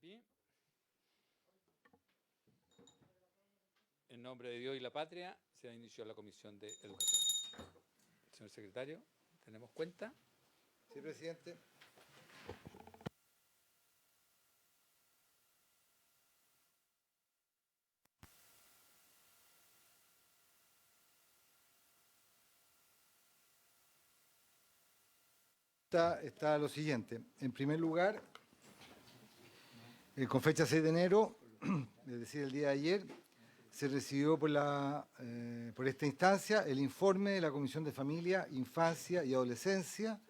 pie. En nombre de Dios y la patria, se ha iniciado la Comisión de Educación. Señor secretario, ¿tenemos cuenta? Sí, presidente. Está lo siguiente. En primer lugar, con fecha 6 de enero, es decir, el día de ayer, se recibió por esta instancia el informe de la Comisión de Familia, Infancia y Adolescencia,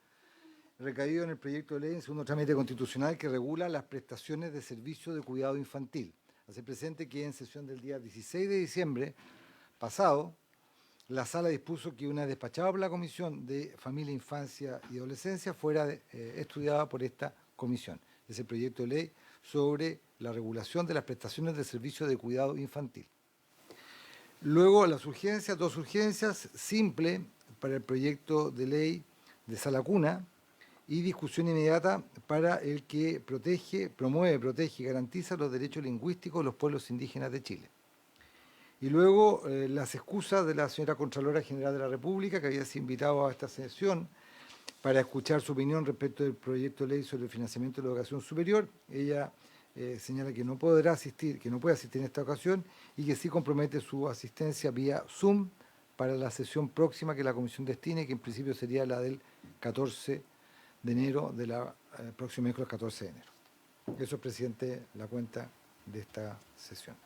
recaído en el proyecto de ley en segundo trámite constitucional que regula las prestaciones de servicio de cuidado infantil. Hace presente que en sesión del día 16 de diciembre pasado, la sala dispuso que una despachada por la Comisión de Familia, Infancia y Adolescencia fuera estudiada por esta comisión. Ese proyecto de ley sobre la regulación de las prestaciones de servicio de cuidado infantil. Luego las urgencias, dos urgencias, simple para el proyecto de ley de sala cuna y discusión inmediata para el que promueve, protege y garantiza los derechos lingüísticos de los pueblos indígenas de Chile. Y luego las excusas de la señora Contralora General de la República, que había sido invitado a esta sesión para escuchar su opinión respecto del proyecto de ley sobre el financiamiento de la educación superior. Ella señala que no podrá asistir, que no puede asistir en esta ocasión y que sí compromete su asistencia vía Zoom para la sesión próxima que la Comisión destine, que en principio sería la del 14 de enero, de la próximo miércoles 14 de enero. Eso es, presidente, la cuenta de esta sesión.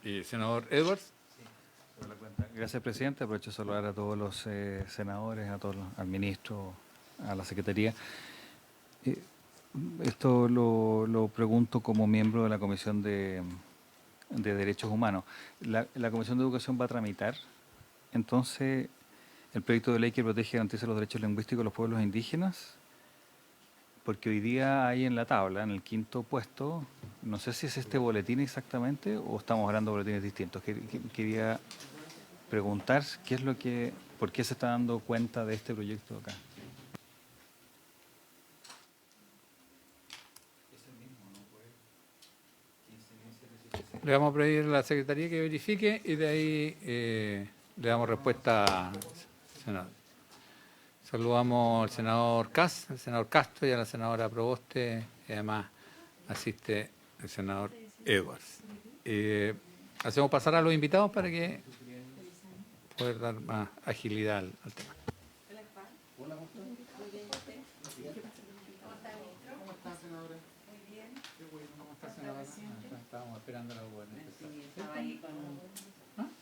¿Y senador Edwards? Gracias, presidente. Aprovecho de saludar a todos los senadores, al ministro, a la secretaría. Esto lo pregunto como miembro de la Comisión de Derechos Humanos. La Comisión de Educación va a tramitar, entonces, el proyecto de ley que protege y garantiza los derechos lingüísticos de los pueblos indígenas, porque hoy día hay en la tabla, en el quinto puesto, no sé si es este boletín exactamente o estamos hablando de boletines distintos. Quería preguntar por qué se está dando cuenta de este proyecto acá. Le vamos a pedir a la Secretaría que verifique y de ahí le damos respuesta al senador. Saludamos al senador al senador Castro y a la senadora Proboste, y además asiste el senador Edwards. Hacemos pasar a los invitados para que poder dar más agilidad al tema. Hola, ¿cómo está, senadora? Muy bien. Qué bueno, ¿cómo está, senadora? Estábamos esperando la buena. Sí, estaba ahí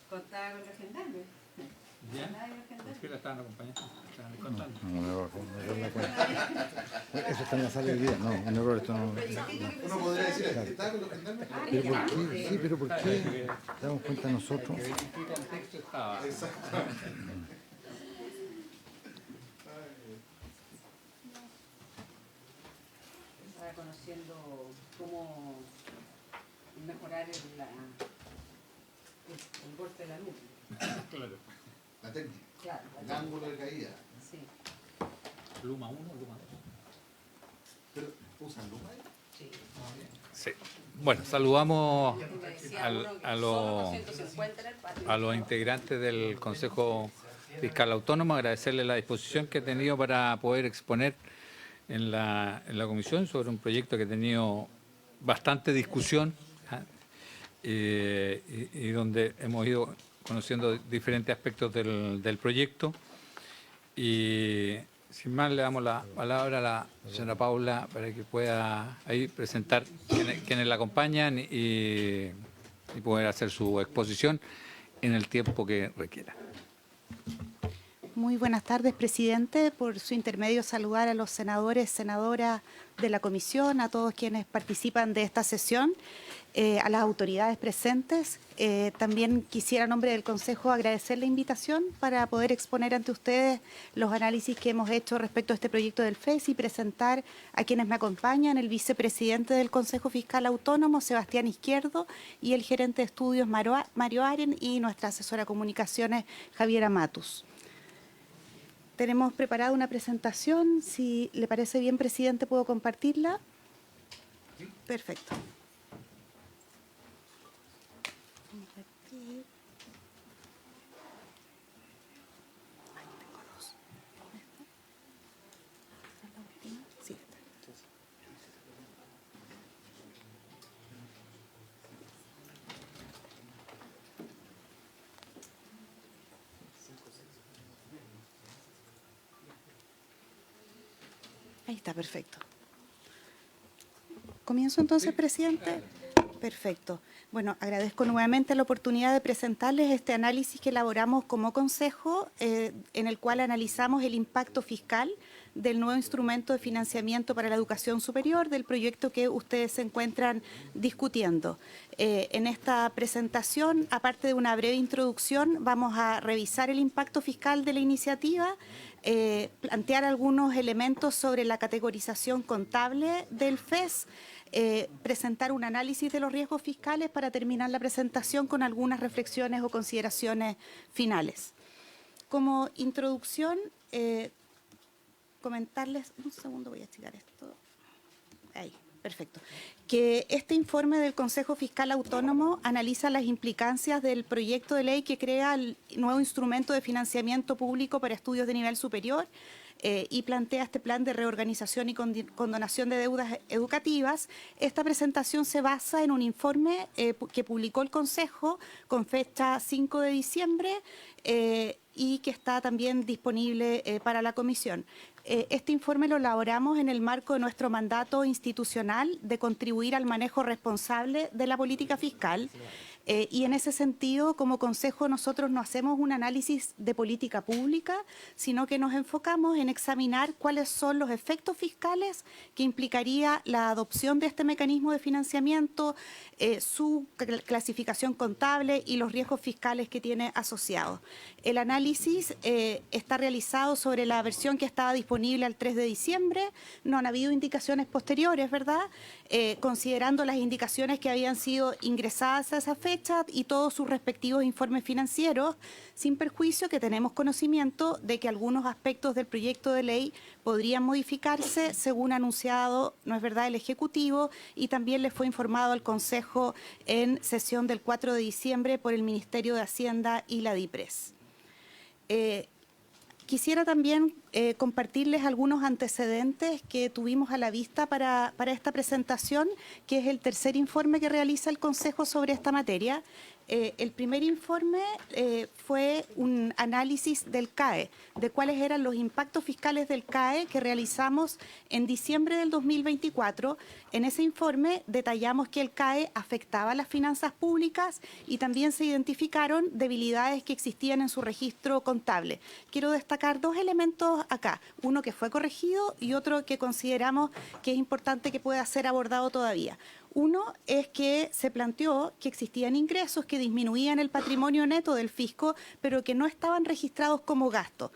contaba con agendarme. ¿Ya? ¿Por qué la estaban acompañando? ¿Estaban contando? No, la cuenta. Eso está en la sala de vida. No, un error, esto no. Uno podría decir, ¿está con los agendarme? ¿Pero por qué? Sí, pero ¿por qué? Damos cuenta nosotros. ¿En qué contexto estaba? Exactamente. Estaba conociendo cómo mejorar el golpe de la luz. Claro. La técnica, Claro. el ángulo de caída. Sí. ¿Luma 1 o Luma 2? ¿Pero usan luma ahí? Sí. Sí. Bueno, saludamos Me decía uno que a solo 250 en el patio. los integrantes del Consejo Fiscal Autónomo, agradecerles la disposición que ha tenido para poder exponer en la comisión sobre un proyecto que ha tenido bastante discusión y donde hemos ido conociendo diferentes aspectos del proyecto. Y sin más, le damos la palabra a la señora Paula para que pueda ahí presentar quienes la acompañan y poder hacer su exposición en el tiempo que requiera. Muy buenas tardes, presidente. Por su intermedio, saludar a los senadores, senadoras de la comisión, a todos quienes participan de esta sesión, a las autoridades presentes. También quisiera, en nombre del Consejo, agradecer la invitación para poder exponer ante ustedes los análisis que hemos hecho respecto a este proyecto del FES y presentar a quienes me acompañan, el vicepresidente del Consejo Fiscal Autónomo, Sebastián Izquierdo, y el gerente de estudios, Mario Aren, y nuestra asesora de comunicaciones, Javiera Matus. tenemos preparada una presentación. Si le parece bien, presidente, ¿puedo compartirla? Perfecto. Compartir. Ahí tengo dos. ¿Esta? ¿Esta es la última? Sí, esta. Ahí está, perfecto. ¿Comienzo entonces, presidente? Perfecto. Bueno, agradezco nuevamente la oportunidad de presentarles este análisis que elaboramos como consejo, en el cual analizamos el impacto fiscal del nuevo instrumento de financiamiento para la educación superior, del proyecto que ustedes se encuentran discutiendo. En esta presentación, aparte de una breve introducción, vamos a revisar el impacto fiscal de la iniciativa, plantear algunos elementos sobre la categorización contable del FES, presentar un análisis de los riesgos fiscales para terminar la presentación con algunas reflexiones o consideraciones finales. Como introducción, comentarles, un segundo, voy a achicar esto, ahí, perfecto, que este informe del Consejo Fiscal Autónomo analiza las implicancias del proyecto de ley que crea el nuevo instrumento de financiamiento público para estudios de nivel superior, y plantea este plan de reorganización y condonación de deudas educativas. Esta presentación se basa en un informe que publicó el Consejo con fecha 5 de diciembre y que está también disponible para la Comisión. Este informe lo elaboramos en el marco de nuestro mandato institucional de contribuir al manejo responsable de la política fiscal. Y en ese sentido, como Consejo, nosotros no hacemos un análisis de política pública, sino que nos enfocamos en examinar cuáles son los efectos fiscales que implicaría la adopción de este mecanismo de financiamiento, su clasificación contable y los riesgos fiscales que tiene asociados. El análisis está realizado sobre la versión que estaba disponible al 3 de diciembre. No han habido indicaciones posteriores, ¿verdad? Considerando las indicaciones que habían sido ingresadas a esa fecha y todos sus respectivos informes financieros, sin perjuicio que tenemos conocimiento de que algunos aspectos del proyecto de ley podrían modificarse según anunciado, no es verdad, el Ejecutivo, y también les fue informado al Consejo en sesión del 4 de diciembre por el Ministerio de Hacienda y la DIPRES. Quisiera también compartirles algunos antecedentes que tuvimos a la vista para esta presentación, que es el tercer informe que realiza el Consejo sobre esta materia. El primer informe fue un análisis del CAE, de cuáles eran los impactos fiscales del CAE que realizamos en diciembre del 2024. En ese informe detallamos que el CAE afectaba las finanzas públicas y también se identificaron debilidades que existían en su registro contable. Quiero destacar dos elementos acá, uno que fue corregido y otro que consideramos que es importante que pueda ser abordado todavía. Uno es que se planteó que existían ingresos que disminuían el patrimonio neto del fisco, pero que no estaban registrados como gasto.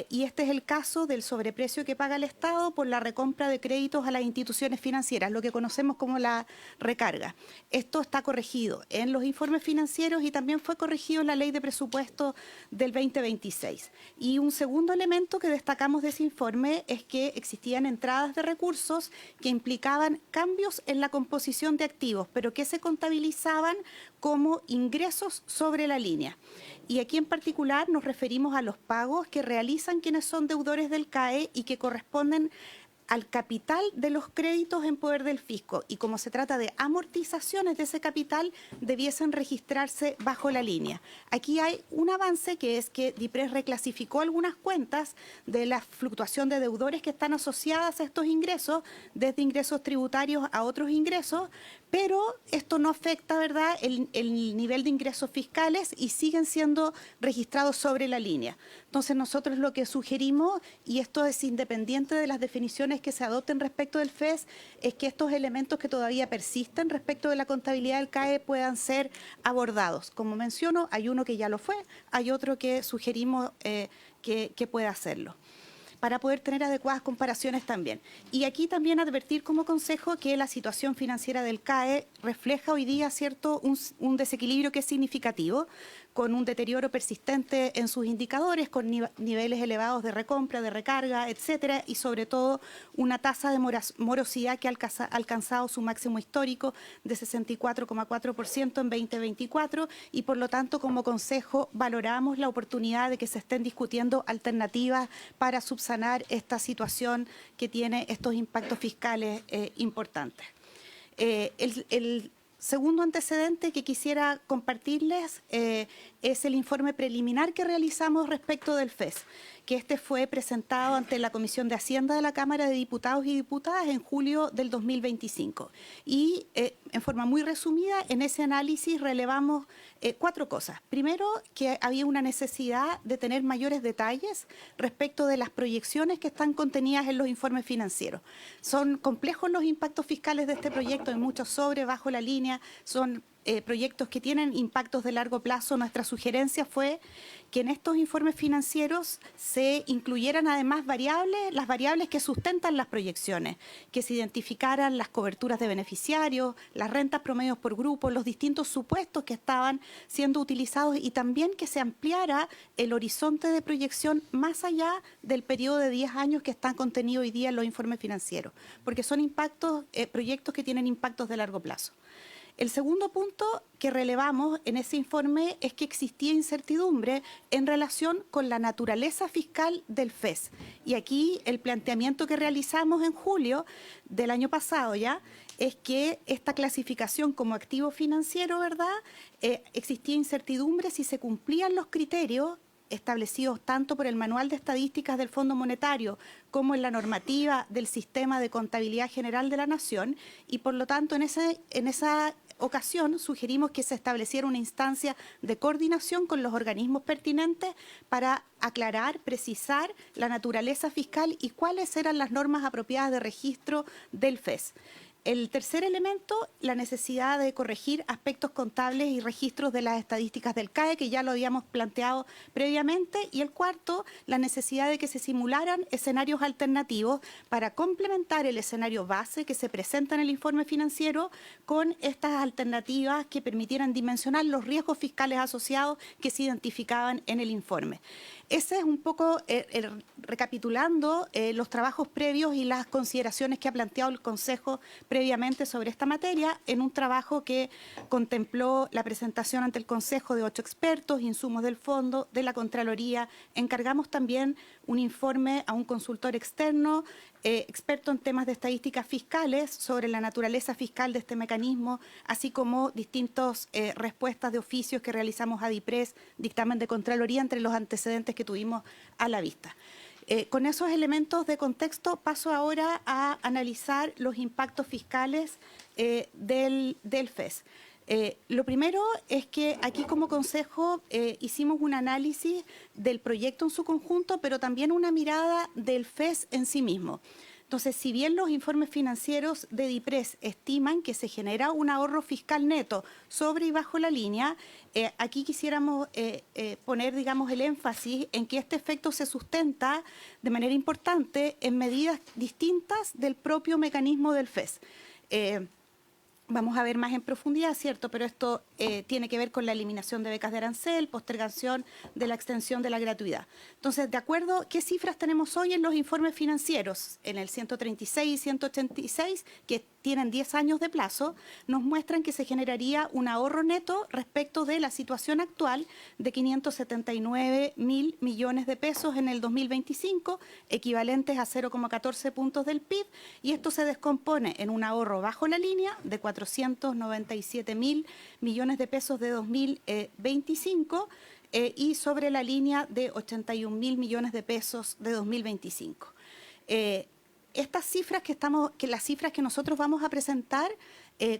Y este es el caso del sobreprecio que paga el Estado por la recompra de créditos a las instituciones financieras, lo que conocemos como la recarga. Esto está corregido en los informes financieros y también fue corregido en la Ley de Presupuesto del 2026. Y un segundo elemento que destacamos de ese informe es que existían entradas de recursos que implicaban cambios en la composición de activos, pero que se contabilizaban como ingresos sobre la línea. Y aquí en particular nos referimos a los pagos que realizan quienes son deudores del CAE y que corresponden al capital de los créditos en poder del fisco. Y como se trata de amortizaciones de ese capital, debiesen registrarse bajo la línea. Aquí hay un avance, que es que DIPRES reclasificó algunas cuentas de la fluctuación de deudores que están asociadas a estos ingresos, desde ingresos tributarios a otros ingresos, pero esto no afecta, ¿verdad?, el nivel de ingresos fiscales y siguen siendo registrados sobre la línea. Entonces nosotros lo que sugerimos, y esto es independiente de las definiciones que se adopten respecto del FES, es que estos elementos que todavía persisten respecto de la contabilidad del CAE puedan ser abordados. Como menciono, hay uno que ya lo fue, hay otro que sugerimos que pueda hacerlo, para poder tener adecuadas comparaciones también. Y aquí también advertir como consejo que la situación financiera del CAE refleja hoy día, ¿cierto?, un desequilibrio que es significativo, con un deterioro persistente en sus indicadores, con niveles elevados de recompra, de recarga, etcétera, y sobre todo una tasa de morosidad que ha alcanzado su máximo histórico de 64,4% en 2024, y por lo tanto como Consejo valoramos la oportunidad de que se estén discutiendo alternativas para subsanar esta situación que tiene estos impactos fiscales importantes. El segundo antecedente que quisiera compartirles es el informe preliminar que realizamos respecto del FES, que este fue presentado ante la Comisión de Hacienda de la Cámara de Diputados y Diputadas en julio del 2025. Y en forma muy resumida, en ese análisis relevamos 4 cosas. Primero, que había una necesidad de tener mayores detalles respecto de las proyecciones que están contenidas en los informes financieros. Son complejos los impactos fiscales de este proyecto, hay muchos sobre, bajo la línea, son proyectos que tienen impactos de largo plazo. Nuestra sugerencia fue que en estos informes financieros se incluyeran además las variables que sustentan las proyecciones, que se identificaran las coberturas de beneficiarios, las rentas promedios por grupo, los distintos supuestos que estaban siendo utilizados y también que se ampliara el horizonte de proyección más allá del periodo de 10 años que están contenidos hoy día en los informes financieros, porque son proyectos que tienen impactos de largo plazo. El segundo punto que relevamos en ese informe es que existía incertidumbre en relación con la naturaleza fiscal del FES. Y aquí el planteamiento que realizamos en julio del año pasado ya es que esta clasificación como activo financiero, ¿verdad? Existía incertidumbre si se cumplían los criterios establecidos tanto por el Manual de Estadísticas del Fondo Monetario como en la normativa del Sistema de Contabilidad General de la Nación, y por lo tanto en esa ocasión sugerimos que se estableciera una instancia de coordinación con los organismos pertinentes para aclarar, precisar la naturaleza fiscal y cuáles eran las normas apropiadas de registro del FES. El tercer elemento, la necesidad de corregir aspectos contables y registros de las estadísticas del CAE, que ya lo habíamos planteado previamente. Y el cuarto, la necesidad de que se simularan escenarios alternativos para complementar el escenario base que se presenta en el informe financiero con estas alternativas que permitieran dimensionar los riesgos fiscales asociados que se identificaban en el informe. Ese es un poco, recapitulando los trabajos previos y las consideraciones que ha planteado el Consejo previamente sobre esta materia, en un trabajo que contempló la presentación ante el Consejo de 8 expertos, insumos del Fondo, de la Contraloría. Encargamos también un informe a un consultor externo, experto en temas de estadísticas fiscales, sobre la naturaleza fiscal de este mecanismo, así como distintas respuestas de oficios que realizamos a DIPRES, dictamen de Contraloría, entre los antecedentes que tuvimos a la vista. Con esos elementos de contexto paso ahora a analizar los impactos fiscales del FES. Lo primero es que aquí como Consejo hicimos un análisis del proyecto en su conjunto, pero también una mirada del FES en sí mismo. Entonces, si bien los informes financieros de DIPRES estiman que se genera un ahorro fiscal neto sobre y bajo la línea, aquí quisiéramos poner, digamos, el énfasis en que este efecto se sustenta de manera importante en medidas distintas del propio mecanismo del FES. Vamos a ver más en profundidad, ¿cierto? Pero esto tiene que ver con la eliminación de becas de arancel, postergación de la extensión de la gratuidad. Entonces, de acuerdo, ¿qué cifras tenemos hoy en los informes financieros? En el 136 y 186, que tienen 10 años de plazo, nos muestran que se generaría un ahorro neto respecto de la situación actual de 579.000 millones de pesos en el 2025, equivalentes a 0,14 puntos del PIB, y esto se descompone en un ahorro bajo la línea de 497.000 millones de pesos de 2025 y sobre la línea de 81.000 millones de pesos de 2025. Estas cifras las cifras que nosotros vamos a presentar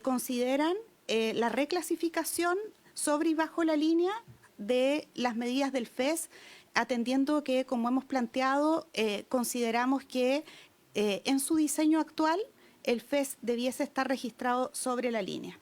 consideran la reclasificación sobre y bajo la línea de las medidas del FES, atendiendo que, como hemos planteado, consideramos que en su diseño actual el FES debiese estar registrado sobre la línea.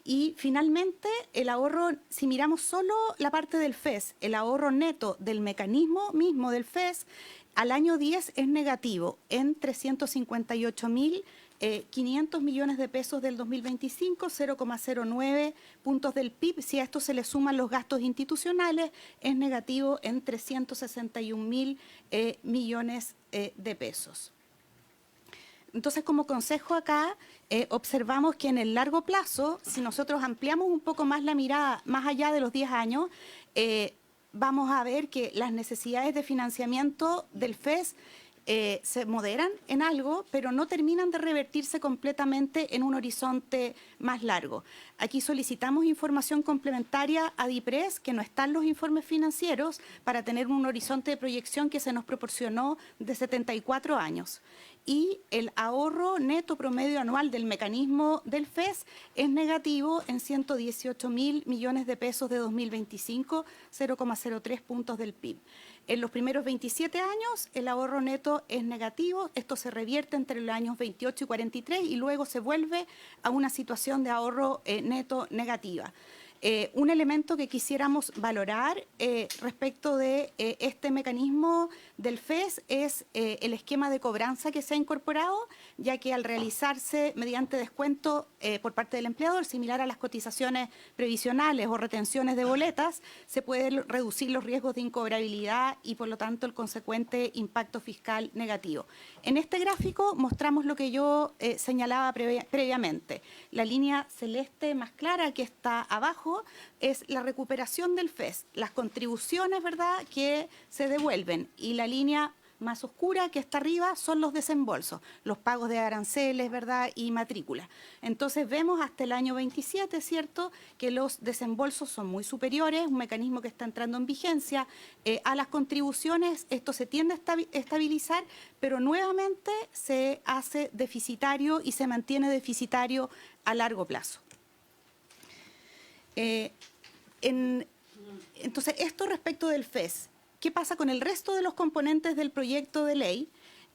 Y finalmente, el ahorro, si miramos solo la parte del FES, el ahorro neto del mecanismo mismo del FES, al año 10 es negativo en 358.000 500 millones de pesos del 2025, 0,09 puntos del PIB. Si a esto se le suman los gastos institucionales, es negativo en 361.000 millones de pesos. Entonces, como consejo acá, observamos que en el largo plazo, si nosotros ampliamos un poco más la mirada, más allá de los 10 años, vamos a ver que las necesidades de financiamiento del FES se moderan en algo, pero no terminan de revertirse completamente en un horizonte más largo. Aquí solicitamos información complementaria a DIPRES, que no están los informes financieros, para tener un horizonte de proyección que se nos proporcionó de 74 años. Y el ahorro neto promedio anual del mecanismo del FES es negativo en 118.000 millones de pesos de 2025, 0,03 puntos del PIB. En los primeros 27 años el ahorro neto es negativo, esto se revierte entre los años 28 y 43 y luego se vuelve a una situación de ahorro neto negativa. Un elemento que quisiéramos valorar respecto de este mecanismo del FES es el esquema de cobranza que se ha incorporado, ya que al realizarse mediante descuento por parte del empleador, similar a las cotizaciones previsionales o retenciones de boletas, se pueden reducir los riesgos de incobrabilidad y por lo tanto el consecuente impacto fiscal negativo. En este gráfico mostramos lo que yo señalaba previamente. La línea celeste más clara que está abajo es la recuperación del FES, las contribuciones, ¿verdad?, que se devuelven, y la línea más oscura que está arriba son los desembolsos, los pagos de aranceles, ¿verdad?, y matrícula. Entonces vemos hasta el año 27, ¿cierto?, que los desembolsos son muy superiores, un mecanismo que está entrando en vigencia. A las contribuciones esto se tiende a estabilizar, pero nuevamente se hace deficitario y se mantiene deficitario a largo plazo. Entonces, esto respecto del FES. ¿Qué pasa con el resto de los componentes del proyecto de ley?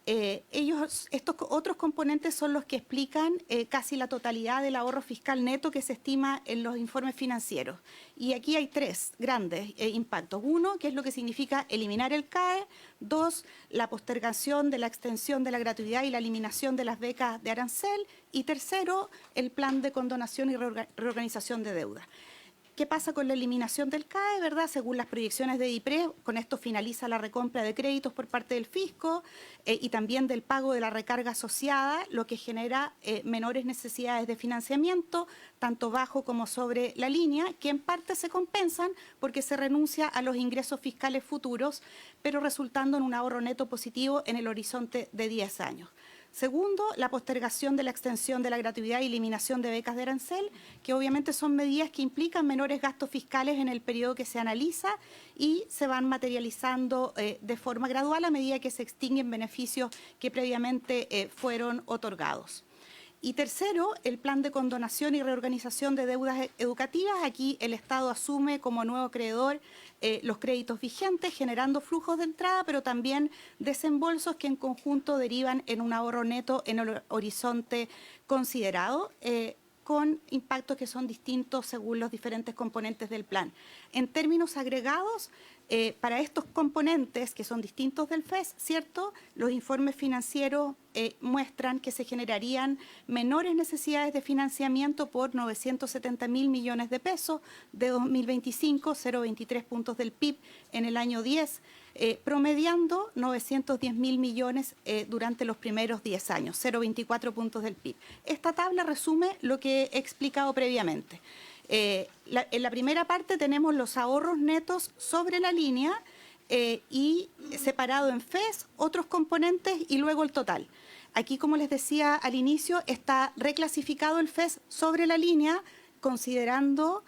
Estos otros componentes son los que explican casi la totalidad del ahorro fiscal neto que se estima en los informes financieros. Y aquí hay tres grandes impactos. Uno, que es lo que significa eliminar el CAE. Dos, la postergación de la extensión de la gratuidad y la eliminación de las becas de arancel. Y tercero, el plan de condonación y reorganización de deuda. ¿Qué pasa con la eliminación del CAE, verdad? Según las proyecciones de DIPRES, con esto finaliza la recompra de créditos por parte del fisco y también del pago de la recarga asociada, lo que genera menores necesidades de financiamiento, tanto bajo como sobre la línea, que en parte se compensan porque se renuncia a los ingresos fiscales futuros, pero resultando en un ahorro neto positivo en el horizonte de 10 años. Segundo, la postergación de la extensión de la gratuidad y eliminación de becas de arancel, que obviamente son medidas que implican menores gastos fiscales en el periodo que se analiza y se van materializando de forma gradual a medida que se extinguen beneficios que previamente fueron otorgados. Y tercero, el plan de condonación y reorganización de deudas educativas. Aquí el Estado asume como nuevo acreedor los créditos vigentes, generando flujos de entrada, pero también desembolsos que en conjunto derivan en un ahorro neto en el horizonte considerado, con impactos que son distintos según los diferentes componentes del plan. En términos agregados, para estos componentes que son distintos del FES, ¿cierto?, los informes financieros muestran que se generarían menores necesidades de financiamiento por 970.000 millones de pesos de 2025, 0,23 puntos del PIB en el año 10, promediando 910.000 millones durante los primeros 10 años, 0,24 puntos del PIB. Esta tabla resume lo que he explicado previamente. En la primera parte tenemos los ahorros netos sobre la línea y separado en FES, otros componentes y luego el total. Aquí, como les decía al inicio, está reclasificado el FES sobre la línea considerando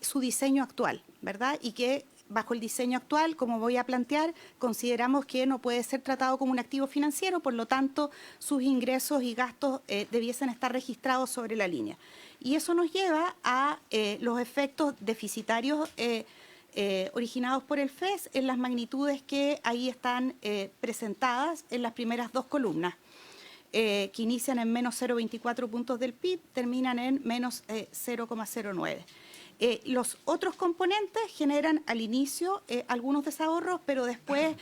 su diseño actual, ¿verdad? Y que bajo el diseño actual, como voy a plantear, consideramos que no puede ser tratado como un activo financiero, por lo tanto, sus ingresos y gastos debiesen estar registrados sobre la línea. Y eso nos lleva a los efectos deficitarios originados por el FES en las magnitudes que ahí están presentadas en las primeras dos columnas, que inician en menos 0,24 puntos del PIB, terminan en menos 0,09. Los otros componentes generan al inicio algunos desahorros, pero después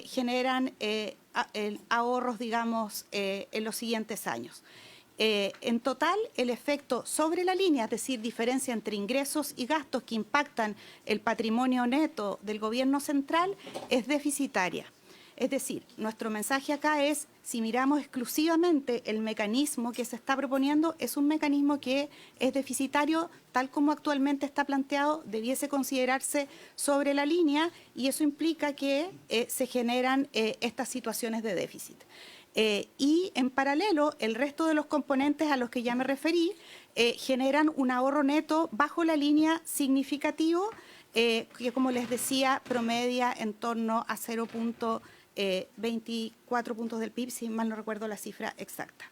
generan ahorros, digamos, en los siguientes años. En total, el efecto sobre la línea, es decir, diferencia entre ingresos y gastos que impactan el patrimonio neto del gobierno central, es deficitaria. Es decir, nuestro mensaje acá es, si miramos exclusivamente el mecanismo que se está proponiendo, es un mecanismo que es deficitario, tal como actualmente está planteado, debiese considerarse sobre la línea, y eso implica que se generan estas situaciones de déficit. Y en paralelo, el resto de los componentes a los que ya me referí generan un ahorro neto bajo la línea significativo, que, como les decía, promedia en torno a 0.24 puntos del PIB, si mal no recuerdo la cifra exacta.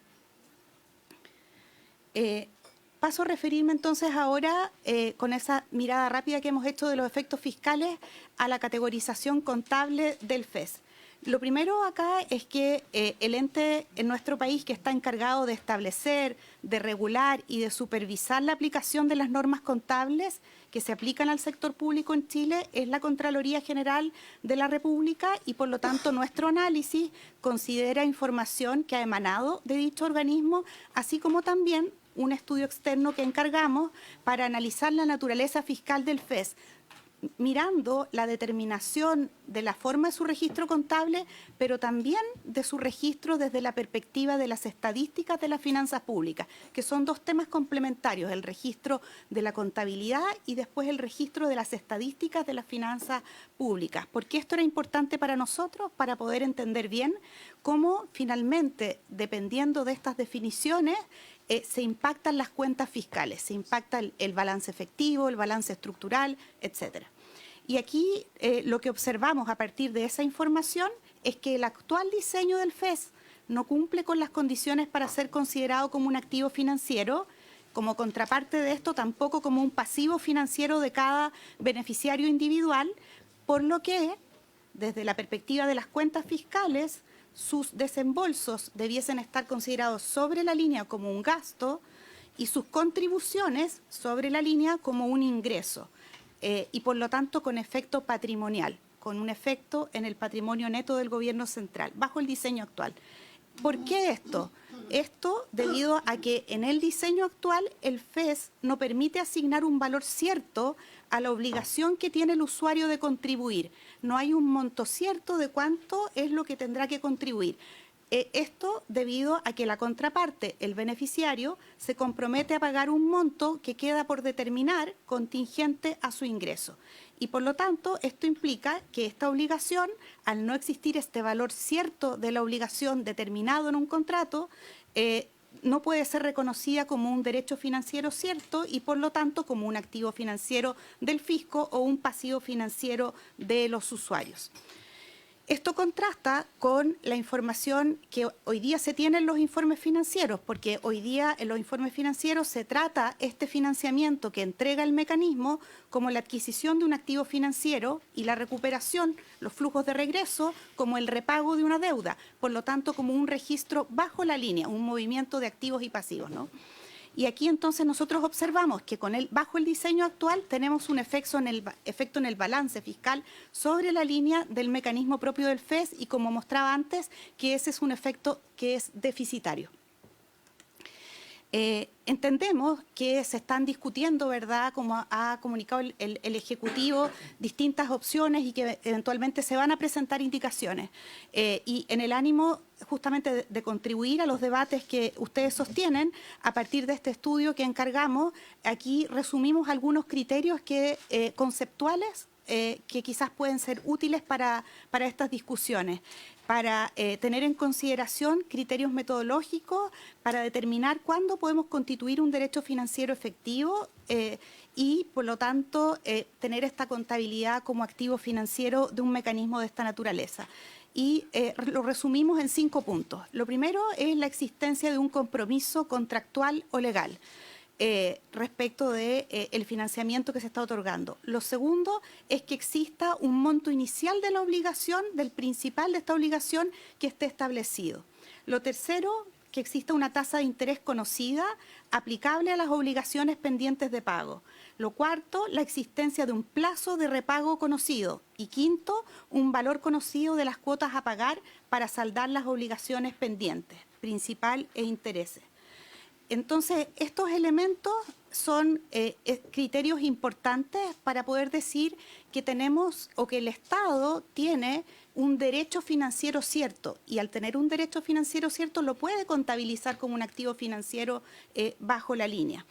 Paso a referirme entonces ahora, con esa mirada rápida que hemos hecho de los efectos fiscales, a la categorización contable del FES. Lo primero acá es que el ente en nuestro país que está encargado de establecer, de regular y de supervisar la aplicación de las normas contables que se aplican al sector público en Chile es la Contraloría General de la República, y por lo tanto nuestro análisis considera información que ha emanado de dicho organismo, así como también un estudio externo que encargamos para analizar la naturaleza fiscal del FES, mirando la determinación de la forma de su registro contable, pero también de su registro desde la perspectiva de las estadísticas de las finanzas públicas, que son dos temas complementarios, el registro de la contabilidad y después el registro de las estadísticas de las finanzas públicas. Porque esto era importante para nosotros, para poder entender bien cómo finalmente, dependiendo de estas definiciones, se impactan las cuentas fiscales, se impacta el balance efectivo, el balance estructural, etcétera. Y aquí lo que observamos a partir de esa información es que el actual diseño del FES no cumple con las condiciones para ser considerado como un activo financiero. Como contraparte de esto, tampoco como un pasivo financiero de cada beneficiario individual, por lo que, desde la perspectiva de las cuentas fiscales, sus desembolsos debiesen estar considerados sobre la línea como un gasto y sus contribuciones sobre la línea como un ingreso, y por lo tanto con efecto patrimonial, con un efecto en el patrimonio neto del gobierno central, bajo el diseño actual. ¿Por qué esto? Esto debido a que en el diseño actual el FES no permite asignar un valor cierto a la obligación que tiene el usuario de contribuir. No hay un monto cierto de cuánto es lo que tendrá que contribuir. Esto debido a que la contraparte, el beneficiario, se compromete a pagar un monto que queda por determinar contingente a su ingreso. Y por lo tanto, esto implica que esta obligación, al no existir este valor cierto de la obligación determinado en un contrato, no puede ser reconocida como un derecho financiero cierto y por lo tanto como un activo financiero del fisco o un pasivo financiero de los usuarios. Esto contrasta con la información que hoy día se tiene en los informes financieros, porque hoy día en los informes financieros se trata este financiamiento que entrega el mecanismo como la adquisición de un activo financiero y la recuperación, los flujos de regreso, como el repago de una deuda, por lo tanto como un registro bajo la línea, un movimiento de activos y pasivos, ¿no? Y aquí entonces nosotros observamos que bajo el diseño actual tenemos un efecto en el balance fiscal sobre la línea del mecanismo propio del FES y, como mostraba antes, que ese es un efecto que es deficitario. Entendemos que se están discutiendo, ¿verdad?, como ha comunicado el Ejecutivo, distintas opciones y que eventualmente se van a presentar indicaciones. Y en el ánimo justamente de contribuir a los debates que ustedes sostienen, a partir de este estudio que encargamos, aquí resumimos algunos criterios conceptuales que quizás pueden ser útiles para estas discusiones, para tener en consideración criterios metodológicos, para determinar cuándo podemos constituir un derecho financiero efectivo y, por lo tanto, tener esta contabilidad como activo financiero de un mecanismo de esta naturaleza. Y lo resumimos en 5 puntos. Lo primero es la existencia de un compromiso contractual o legal respecto del financiamiento que se está otorgando. Lo segundo es que exista un monto inicial de la obligación, del principal de esta obligación, que esté establecido. Lo tercero, que exista una tasa de interés conocida aplicable a las obligaciones pendientes de pago. Lo cuarto, la existencia de un plazo de repago conocido. Y quinto, un valor conocido de las cuotas a pagar para saldar las obligaciones pendientes, principal e intereses. Entonces, estos elementos son criterios importantes para poder decir que tenemos o que el Estado tiene un derecho financiero cierto, y al tener un derecho financiero cierto lo puede contabilizar como un activo financiero bajo la línea.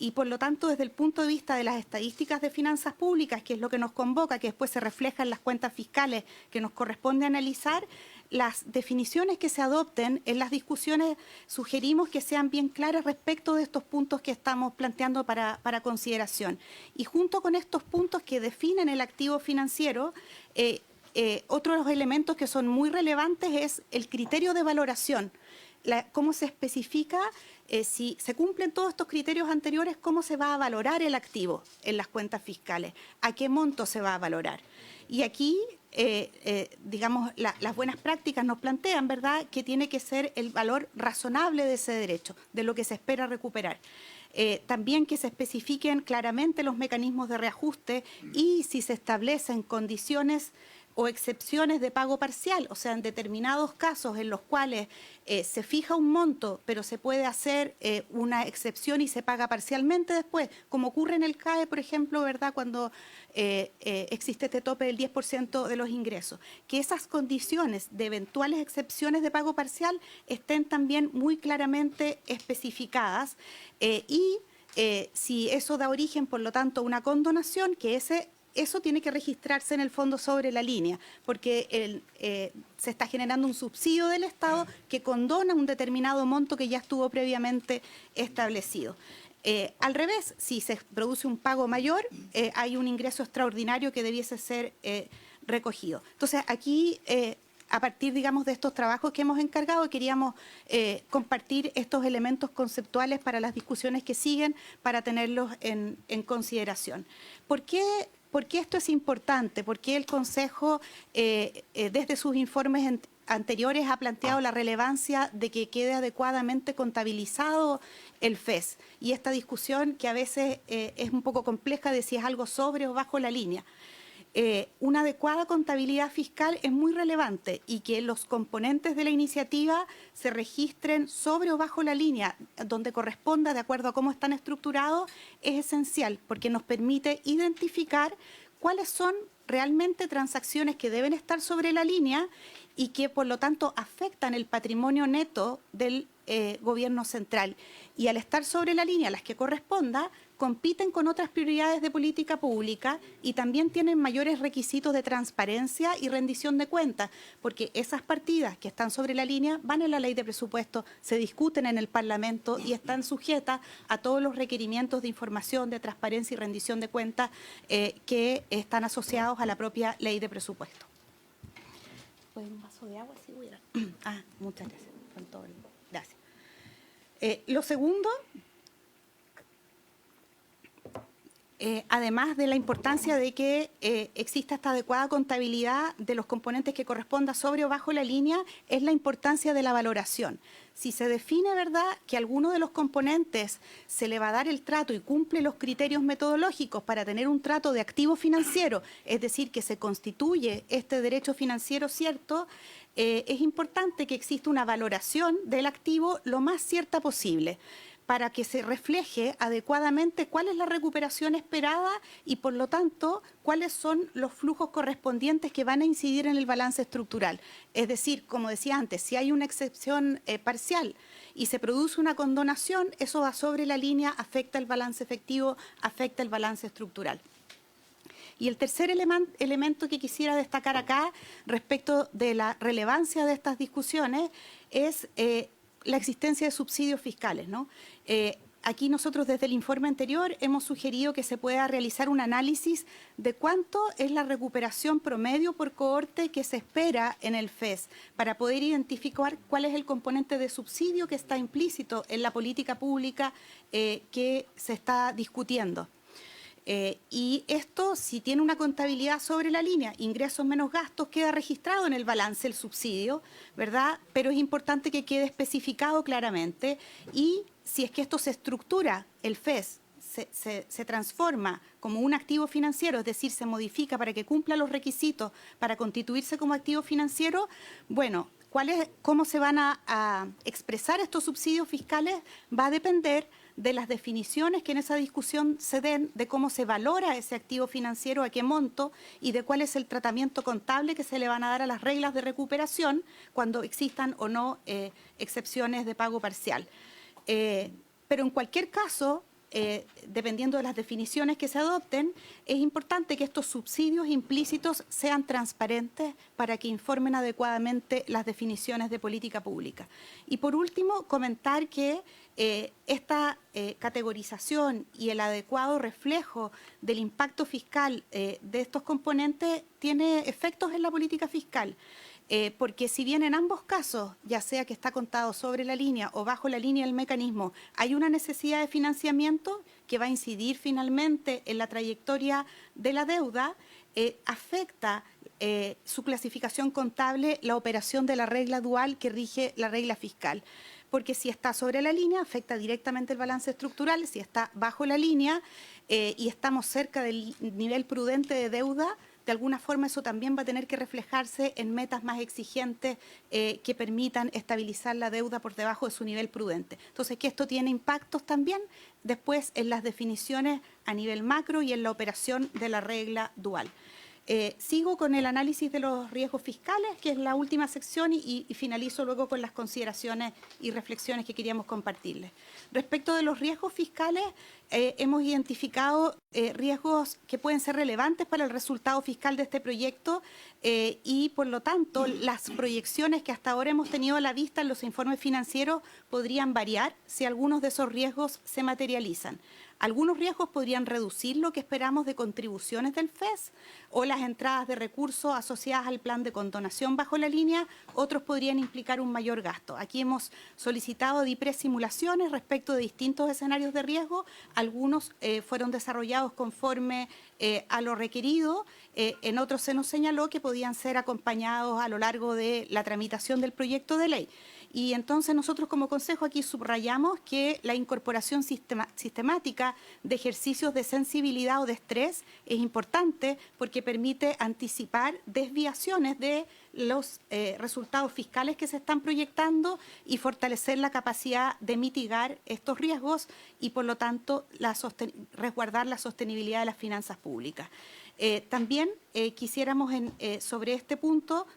Y por lo tanto, desde el punto de vista de las estadísticas de finanzas públicas, que es lo que nos convoca, que después se refleja en las cuentas fiscales que nos corresponde analizar, las definiciones que se adopten en las discusiones sugerimos que sean bien claras respecto de estos puntos que estamos planteando para consideración. Y junto con estos puntos que definen el activo financiero, otro de los elementos que son muy relevantes es el criterio de valoración. Cómo se especifica, si se cumplen todos estos criterios anteriores, cómo se va a valorar el activo en las cuentas fiscales, a qué monto se va a valorar. Y aquí, digamos, las buenas prácticas nos plantean, ¿verdad?, que tiene que ser el valor razonable de ese derecho, de lo que se espera recuperar. También que se especifiquen claramente los mecanismos de reajuste y si se establecen condiciones o excepciones de pago parcial, o sea, en determinados casos en los cuales se fija un monto, pero se puede hacer una excepción y se paga parcialmente después, como ocurre en el CAE, por ejemplo, ¿verdad?, cuando existe este tope del 10% de los ingresos. Que esas condiciones de eventuales excepciones de pago parcial estén también muy claramente especificadas y si eso da origen, por lo tanto, a una condonación, que eso tiene que registrarse en el fondo sobre la línea, porque se está generando un subsidio del Estado que condona un determinado monto que ya estuvo previamente establecido. Al revés, si se produce un pago mayor, hay un ingreso extraordinario que debiese ser recogido. Entonces, aquí, a partir, digamos, de estos trabajos que hemos encargado, queríamos compartir estos elementos conceptuales para las discusiones que siguen, para tenerlos en consideración. ¿Por qué esto es importante? ¿Por qué el Consejo, desde sus informes anteriores, ha planteado la relevancia de que quede adecuadamente contabilizado el FES? Y esta discusión que a veces es un poco compleja de si es algo sobre o bajo la línea. Una adecuada contabilidad fiscal es muy relevante y que los componentes de la iniciativa se registren sobre o bajo la línea, donde corresponda, de acuerdo a cómo están estructurados, es esencial porque nos permite identificar cuáles son realmente transacciones que deben estar sobre la línea y que, por lo tanto, afectan el patrimonio neto del gobierno central. Y al estar sobre la línea, las que corresponda, compiten con otras prioridades de política pública y también tienen mayores requisitos de transparencia y rendición de cuentas, porque esas partidas que están sobre la línea van en la ley de presupuesto, se discuten en el Parlamento y están sujetas a todos los requerimientos de información, de transparencia y rendición de cuentas que están asociados a la propia ley de presupuesto. ¿Un vaso de agua si hubiera? Muchas gracias. Gracias. Lo segundo, además de la importancia de que exista esta adecuada contabilidad de los componentes que corresponda sobre o bajo la línea, es la importancia de la valoración. Si se define, ¿verdad?, que a alguno de los componentes se le va a dar el trato y cumple los criterios metodológicos para tener un trato de activo financiero, es decir, que se constituye este derecho financiero cierto, es importante que exista una valoración del activo lo más cierta posible, para que se refleje adecuadamente cuál es la recuperación esperada y, por lo tanto, cuáles son los flujos correspondientes que van a incidir en el balance estructural. Es decir, como decía antes, si hay una excepción parcial y se produce una condonación, eso va sobre la línea, afecta el balance efectivo, afecta el balance estructural. Y el tercer elemento que quisiera destacar acá respecto de la relevancia de estas discusiones es la existencia de subsidios fiscales, ¿no? Aquí nosotros desde el informe anterior hemos sugerido que se pueda realizar un análisis de cuánto es la recuperación promedio por cohorte que se espera en el FES para poder identificar cuál es el componente de subsidio que está implícito en la política pública que se está discutiendo. Y esto, si tiene una contabilidad sobre la línea, ingresos menos gastos, queda registrado en el balance el subsidio, ¿verdad? Pero es importante que quede especificado claramente y si es que esto se estructura, el FES, se transforma como un activo financiero, es decir, se modifica para que cumpla los requisitos para constituirse como activo financiero, bueno, cómo se van a expresar estos subsidios fiscales va a depender de las definiciones que en esa discusión se den, de cómo se valora ese activo financiero, a qué monto y de cuál es el tratamiento contable que se le van a dar a las reglas de recuperación cuando existan o no excepciones de pago parcial. Pero en cualquier caso, dependiendo de las definiciones que se adopten, es importante que estos subsidios implícitos sean transparentes para que informen adecuadamente las definiciones de política pública. Y por último, comentar que esta categorización y el adecuado reflejo del impacto fiscal de estos componentes tiene efectos en la política fiscal. Porque si bien en ambos casos, ya sea que está contado sobre la línea o bajo la línea del mecanismo, hay una necesidad de financiamiento que va a incidir finalmente en la trayectoria de la deuda, afecta su clasificación contable la operación de la regla dual que rige la regla fiscal. Porque si está sobre la línea, afecta directamente el balance estructural, si está bajo la línea y estamos cerca del nivel prudente de deuda, de alguna forma eso también va a tener que reflejarse en metas más exigentes que permitan estabilizar la deuda por debajo de su nivel prudente. Entonces, que esto tiene impactos también después en las definiciones a nivel macro y en la operación de la regla dual. Sigo con el análisis de los riesgos fiscales, que es la última sección, y finalizo luego con las consideraciones y reflexiones que queríamos compartirles. Respecto de los riesgos fiscales, hemos identificado riesgos que pueden ser relevantes para el resultado fiscal de este proyecto y, por lo tanto, las proyecciones que hasta ahora hemos tenido a la vista en los informes financieros podrían variar si algunos de esos riesgos se materializan. Algunos riesgos podrían reducir lo que esperamos de contribuciones del FES o las entradas de recursos asociadas al plan de condonación bajo la línea, otros podrían implicar un mayor gasto. Aquí hemos solicitado DIPRES simulaciones respecto de distintos escenarios de riesgo, algunos fueron desarrollados conforme a lo requerido, en otros se nos señaló que podían ser acompañados a lo largo de la tramitación del proyecto de ley. Y entonces nosotros como Consejo aquí subrayamos que la incorporación sistemática de ejercicios de sensibilidad o de estrés es importante porque permite anticipar desviaciones de los resultados fiscales que se están proyectando y fortalecer la capacidad de mitigar estos riesgos y, por lo tanto, resguardar la sostenibilidad de las finanzas públicas. También quisiéramos sobre este punto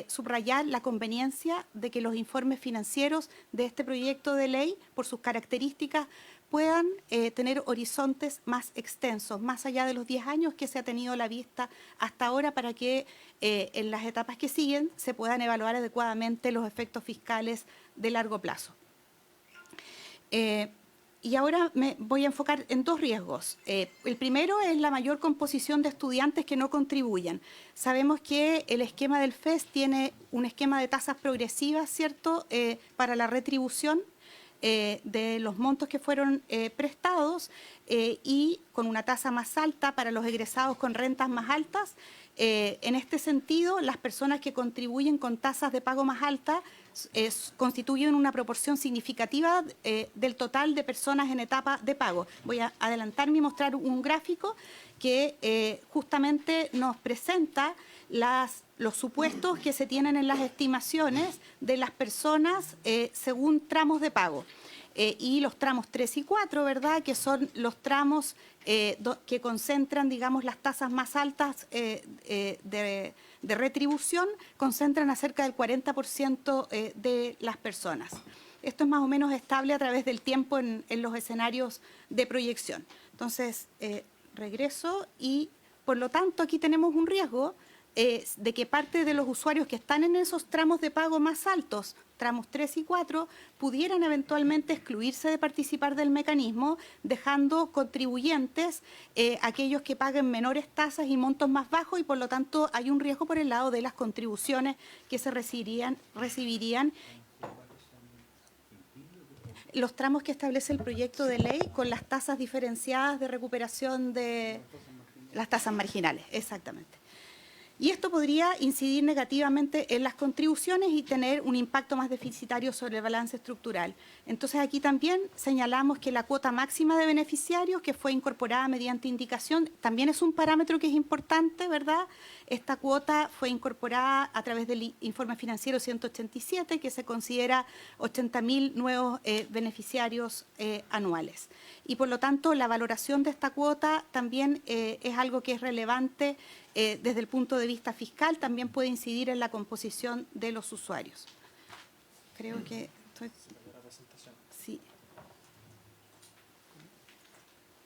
subrayar la conveniencia de que los informes financieros de este proyecto de ley, por sus características, puedan tener horizontes más extensos, más allá de los 10 años que se ha tenido la vista hasta ahora, para que en las etapas que siguen se puedan evaluar adecuadamente los efectos fiscales de largo plazo. Y ahora me voy a enfocar en dos riesgos. El primero es la mayor composición de estudiantes que no contribuyen. Sabemos que el esquema del FES tiene un esquema de tasas progresivas, ¿cierto?, para la retribución de los montos que fueron prestados y con una tasa más alta para los egresados con rentas más altas. En este sentido, las personas que contribuyen con tasas de pago más altas constituyen una proporción significativa del total de personas en etapa de pago. Voy a adelantarme y mostrar un gráfico que justamente nos presenta los supuestos que se tienen en las estimaciones de las personas según tramos de pago. Y los tramos 3 y 4, ¿verdad?, que son los tramos que concentran, digamos, las tasas más altas de retribución, concentran a cerca del 40% de las personas. Esto es más o menos estable a través del tiempo en los escenarios de proyección. Entonces, regreso y, por lo tanto, aquí tenemos un riesgo de que parte de los usuarios que están en esos tramos de pago más altos, tramos 3 y 4, pudieran eventualmente excluirse de participar del mecanismo, dejando contribuyentes aquellos que paguen menores tasas y montos más bajos, y por lo tanto hay un riesgo por el lado de las contribuciones que se recibirían los tramos que establece el proyecto de ley con las tasas diferenciadas de recuperación de las tasas marginales, exactamente. Y esto podría incidir negativamente en las contribuciones y tener un impacto más deficitario sobre el balance estructural. Entonces, aquí también señalamos que la cuota máxima de beneficiarios que fue incorporada mediante indicación también es un parámetro que es importante, ¿verdad? Esta cuota fue incorporada a través del informe financiero 187, que se considera 80.000 nuevos beneficiarios anuales. Y por lo tanto, la valoración de esta cuota también es algo que es relevante desde el punto de vista fiscal, también puede incidir en la composición de los usuarios. Creo que estoy... Sí.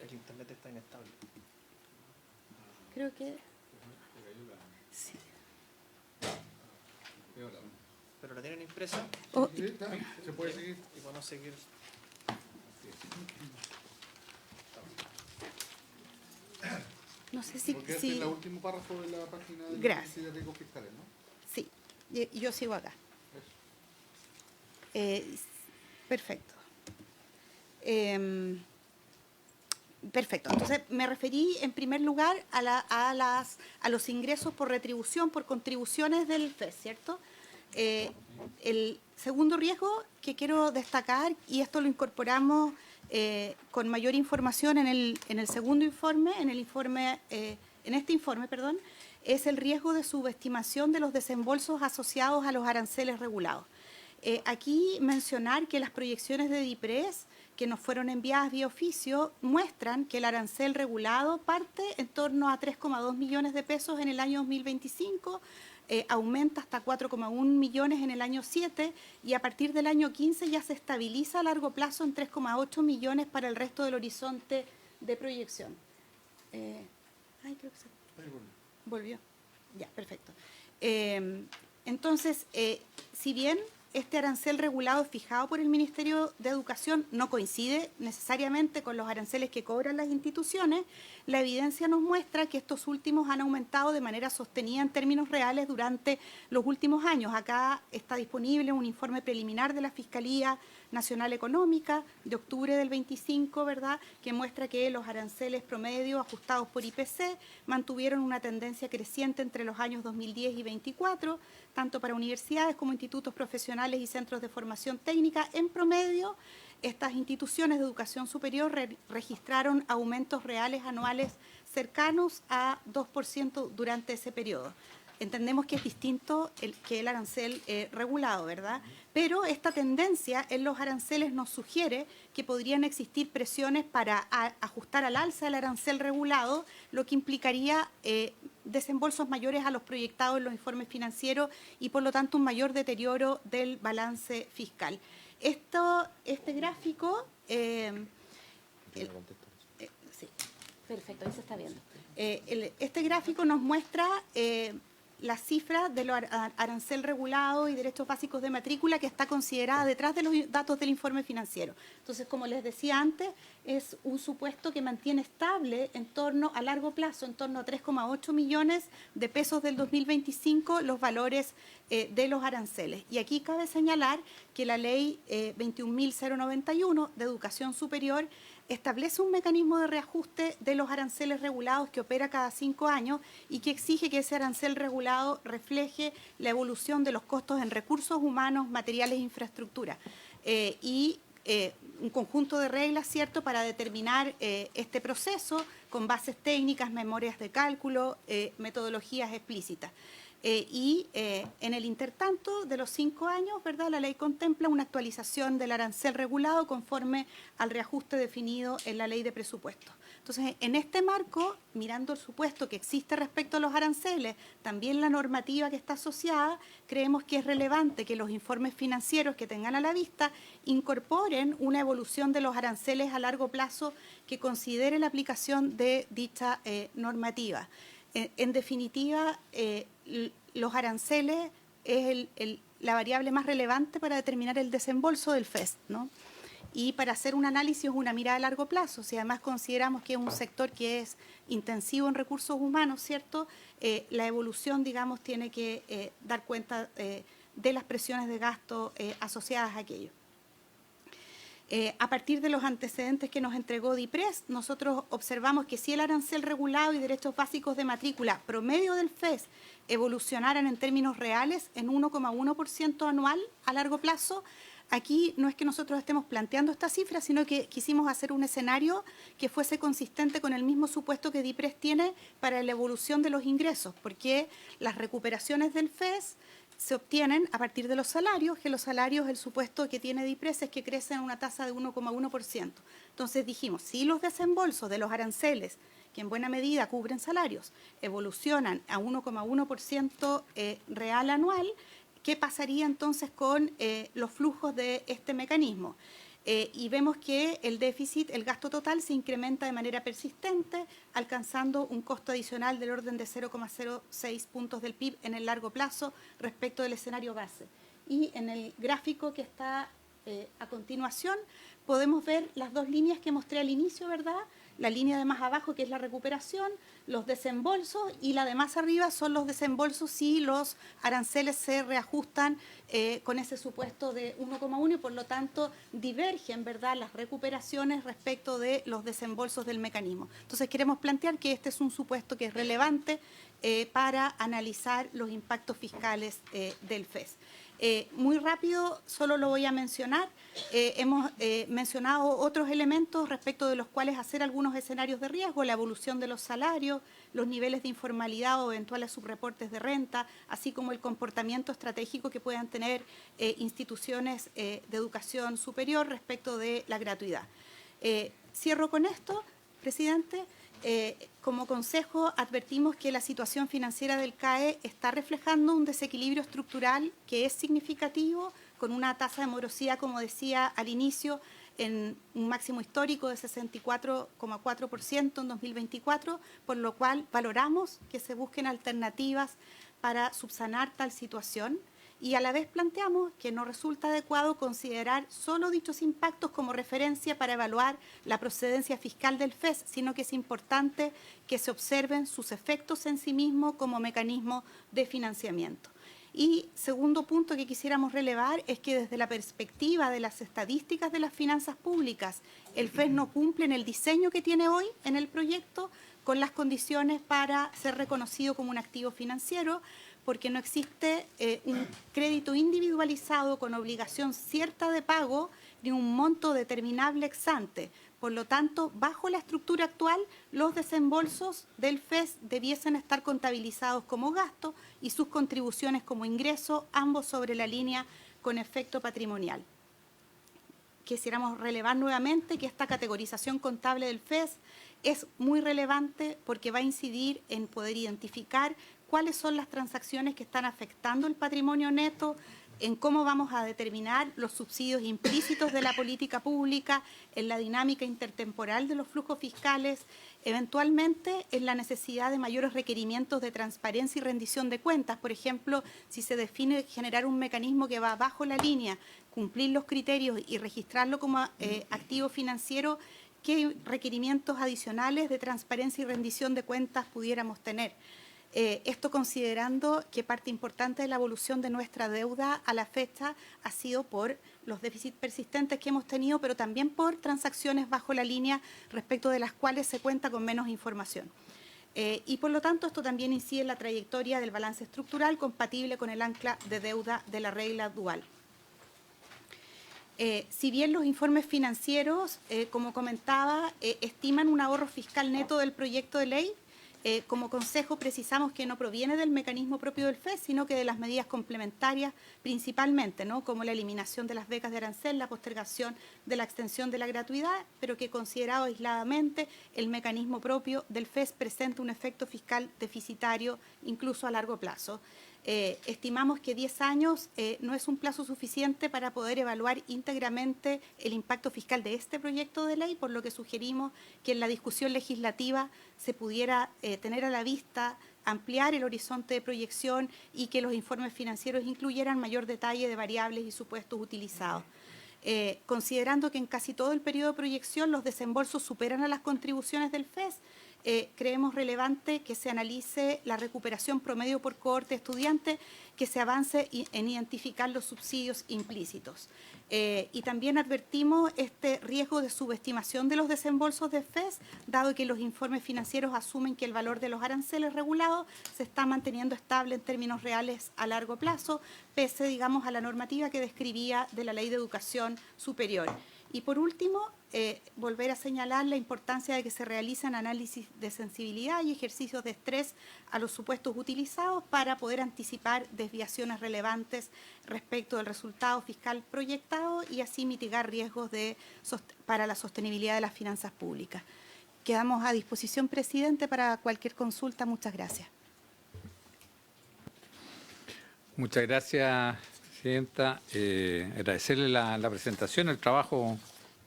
El internet está inestable. Creo que... Sí. ¿Pero la tienen impresa? Oh, ¿Se puede seguir? Y podemos seguir. no sé si... Porque este si es el último párrafo de la página de Gracias. de riesgos fiscales, ¿no? sí, yo sigo acá. Perfecto. Perfecto. Entonces, me referí en primer lugar a los ingresos por retribución, por contribuciones del FES, ¿cierto? El segundo riesgo que quiero destacar, y esto lo incorporamos con mayor información en el segundo informe, en este informe, perdón, es el riesgo de subestimación de los desembolsos asociados a los aranceles regulados. Aquí mencionar que las proyecciones de DIPRES que nos fueron enviadas vía oficio muestran que el arancel regulado parte en torno a 3,2 millones de pesos en el año 2025, aumenta hasta 4,1 millones en el año 7 y a partir del año 15 ya se estabiliza a largo plazo en 3,8 millones para el resto del horizonte de proyección. Creo que se volvió. Ya, perfecto. Entonces, si bien este arancel regulado fijado por el Ministerio de Educación no coincide necesariamente con los aranceles que cobran las instituciones, la evidencia nos muestra que estos últimos han aumentado de manera sostenida en términos reales durante los últimos años. Acá está disponible un informe preliminar de la Fiscalía Nacional Económica de octubre del 25, ¿verdad?, que muestra que los aranceles promedio ajustados por IPC mantuvieron una tendencia creciente entre los años 2010 y 2024, tanto para universidades como institutos profesionales y centros de formación técnica. En promedio, estas instituciones de educación superior registraron aumentos reales anuales cercanos a 2% durante ese periodo. Entendemos que es distinto que el arancel regulado, ¿verdad? Pero esta tendencia en los aranceles nos sugiere que podrían existir presiones para ajustar al alza el arancel regulado, lo que implicaría desembolsos mayores a los proyectados en los informes financieros y, por lo tanto, un mayor deterioro del balance fiscal. Este gráfico... sí, perfecto, ahí se está viendo. Este gráfico nos muestra las cifras de los arancel regulado y derechos básicos de matrícula que está considerada detrás de los datos del informe financiero. Entonces, como les decía antes, es un supuesto que mantiene estable en torno a largo plazo, en torno a 3,8 millones de pesos del 2025, los valores de los aranceles. Y aquí cabe señalar que la ley 21.091 de educación superior establece un mecanismo de reajuste de los aranceles regulados que opera cada 5 años y que exige que ese arancel regulado refleje la evolución de los costos en recursos humanos, materiales e infraestructura. Un conjunto de reglas, ¿cierto?, para determinar este proceso con bases técnicas, memorias de cálculo, metodologías explícitas. En el intertanto de los 5 años, ¿verdad?, la ley contempla una actualización del arancel regulado conforme al reajuste definido en la ley de presupuestos. Entonces, en este marco, mirando el supuesto que existe respecto a los aranceles, también la normativa que está asociada, creemos que es relevante que los informes financieros que tengan a la vista incorporen una evolución de los aranceles a largo plazo que considere la aplicación de dicha normativa. En definitiva, los aranceles es la variable más relevante para determinar el desembolso del FES, ¿no? Y para hacer un análisis, una mirada a largo plazo, si además consideramos que es un sector que es intensivo en recursos humanos, ¿cierto?, la evolución, digamos, tiene que dar cuenta de las presiones de gasto asociadas a aquello. A partir de los antecedentes que nos entregó DIPRES, nosotros observamos que si el arancel regulado y derechos básicos de matrícula promedio del FES evolucionaran en términos reales en 1,1% anual a largo plazo, aquí no es que nosotros estemos planteando esta cifra, sino que quisimos hacer un escenario que fuese consistente con el mismo supuesto que DIPRES tiene para la evolución de los ingresos, porque las recuperaciones del FES se obtienen a partir de los salarios, que los salarios, el supuesto que tiene DIPRES es que crecen a una tasa de 1,1%. Entonces dijimos, si los desembolsos de los aranceles, que en buena medida cubren salarios, evolucionan a 1,1% real anual, ¿qué pasaría entonces con los flujos de este mecanismo? Y vemos que el déficit, el gasto total, se incrementa de manera persistente, alcanzando un costo adicional del orden de 0,06 puntos del PIB en el largo plazo respecto del escenario base. Y en el gráfico que está a continuación podemos ver las dos líneas que mostré al inicio, ¿verdad? La línea de más abajo, que es la recuperación, los desembolsos, y la de más arriba son los desembolsos si los aranceles se reajustan con ese supuesto de 1,1 y por lo tanto divergen, ¿verdad?, las recuperaciones respecto de los desembolsos del mecanismo. Entonces queremos plantear que este es un supuesto que es relevante para analizar los impactos fiscales del FES. Muy rápido, solo lo voy a mencionar. Hemos mencionado otros elementos respecto de los cuales hacer algunos escenarios de riesgo, la evolución de los salarios, los niveles de informalidad o eventuales subreportes de renta, así como el comportamiento estratégico que puedan tener instituciones de educación superior respecto de la gratuidad. Cierro con esto, presidente. Como consejo advertimos que la situación financiera del CAE está reflejando un desequilibrio estructural que es significativo, con una tasa de morosidad, como decía al inicio, en un máximo histórico de 64,4% en 2024, por lo cual valoramos que se busquen alternativas para subsanar tal situación. Y a la vez planteamos que no resulta adecuado considerar solo dichos impactos como referencia para evaluar la procedencia fiscal del FES, sino que es importante que se observen sus efectos en sí mismos como mecanismo de financiamiento. Y segundo punto que quisiéramos relevar es que desde la perspectiva de las estadísticas de las finanzas públicas, el FES no cumple en el diseño que tiene hoy en el proyecto con las condiciones para ser reconocido como un activo financiero, porque no existe un crédito individualizado con obligación cierta de pago ni un monto determinable ex ante. Por lo tanto, bajo la estructura actual, los desembolsos del FES debiesen estar contabilizados como gasto y sus contribuciones como ingreso, ambos sobre la línea con efecto patrimonial. Quisiéramos relevar nuevamente que esta categorización contable del FES es muy relevante porque va a incidir en poder identificar cuáles son las transacciones que están afectando el patrimonio neto, en cómo vamos a determinar los subsidios implícitos de la política pública, en la dinámica intertemporal de los flujos fiscales, eventualmente en la necesidad de mayores requerimientos de transparencia y rendición de cuentas. Por ejemplo, si se define generar un mecanismo que va bajo la línea, cumplir los criterios y registrarlo como activo financiero, ¿qué requerimientos adicionales de transparencia y rendición de cuentas pudiéramos tener? Esto considerando que parte importante de la evolución de nuestra deuda a la fecha ha sido por los déficits persistentes que hemos tenido, pero también por transacciones bajo la línea respecto de las cuales se cuenta con menos información. Y por lo tanto esto también incide en la trayectoria del balance estructural compatible con el ancla de deuda de la regla dual. Si bien los informes financieros, como comentaba, estiman un ahorro fiscal neto del proyecto de ley, como consejo precisamos que no proviene del mecanismo propio del FES, sino que de las medidas complementarias principalmente, ¿no?, como la eliminación de las becas de arancel, la postergación de la extensión de la gratuidad, pero que considerado aisladamente el mecanismo propio del FES presenta un efecto fiscal deficitario incluso a largo plazo. Estimamos que 10 años no es un plazo suficiente para poder evaluar íntegramente el impacto fiscal de este proyecto de ley, por lo que sugerimos que en la discusión legislativa se pudiera tener a la vista, ampliar el horizonte de proyección y que los informes financieros incluyeran mayor detalle de variables y supuestos utilizados. Considerando que en casi todo el periodo de proyección los desembolsos superan a las contribuciones del FES, creemos relevante que se analice la recuperación promedio por cohorte de estudiantes, que se avance en identificar los subsidios implícitos. Y también advertimos este riesgo de subestimación de los desembolsos de FES, dado que los informes financieros asumen que el valor de los aranceles regulados se está manteniendo estable en términos reales a largo plazo, pese, digamos, a la normativa que describía de la Ley de Educación Superior. Y por último, volver a señalar la importancia de que se realicen análisis de sensibilidad y ejercicios de estrés a los supuestos utilizados para poder anticipar desviaciones relevantes respecto del resultado fiscal proyectado y así mitigar riesgos para la sostenibilidad de las finanzas públicas. Quedamos a disposición, presidente, para cualquier consulta. Muchas gracias. Muchas gracias, presidenta. Agradecerle la presentación, el trabajo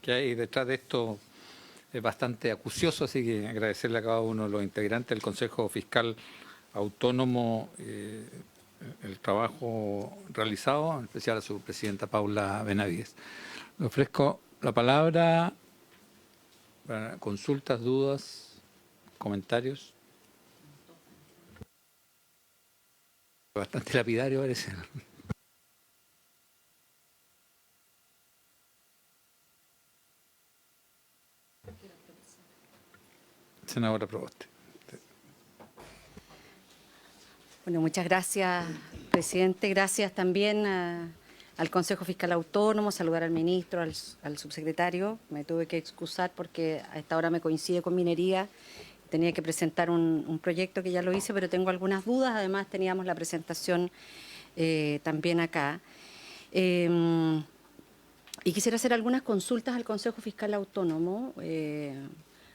que hay detrás de esto es bastante acucioso, así que agradecerle a cada uno de los integrantes del Consejo Fiscal Autónomo el trabajo realizado, en especial a su presidenta Paula Benavides. Le ofrezco la palabra para consultas, dudas, comentarios. Bastante lapidario parece. Senadora Proboste. Bueno, muchas gracias, presidente. Gracias también al Consejo Fiscal Autónomo, saludar al ministro, al subsecretario. Me tuve que excusar porque a esta hora me coincide con minería. Tenía que presentar un proyecto que ya lo hice, pero tengo algunas dudas. Además, teníamos la presentación también acá. Y quisiera hacer algunas consultas al Consejo Fiscal Autónomo.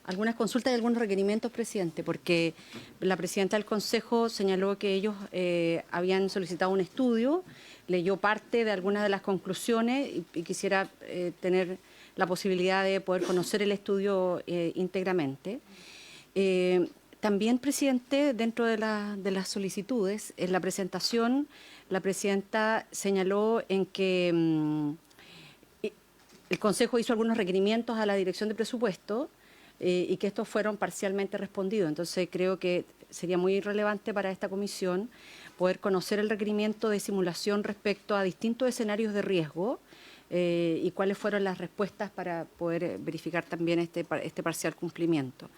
Algunas consultas y algunos requerimientos, presidente, porque la presidenta del Consejo señaló que ellos habían solicitado un estudio, leyó parte de algunas de las conclusiones y quisiera tener la posibilidad de poder conocer el estudio íntegramente. También, presidente, dentro de las solicitudes, en la presentación, la presidenta señaló en que el Consejo hizo algunos requerimientos a la Dirección de Presupuesto y que estos fueron parcialmente respondidos. Entonces, creo que sería muy relevante para esta comisión poder conocer el requerimiento de simulación respecto a distintos escenarios de riesgo y cuáles fueron las respuestas para poder verificar también este parcial cumplimiento.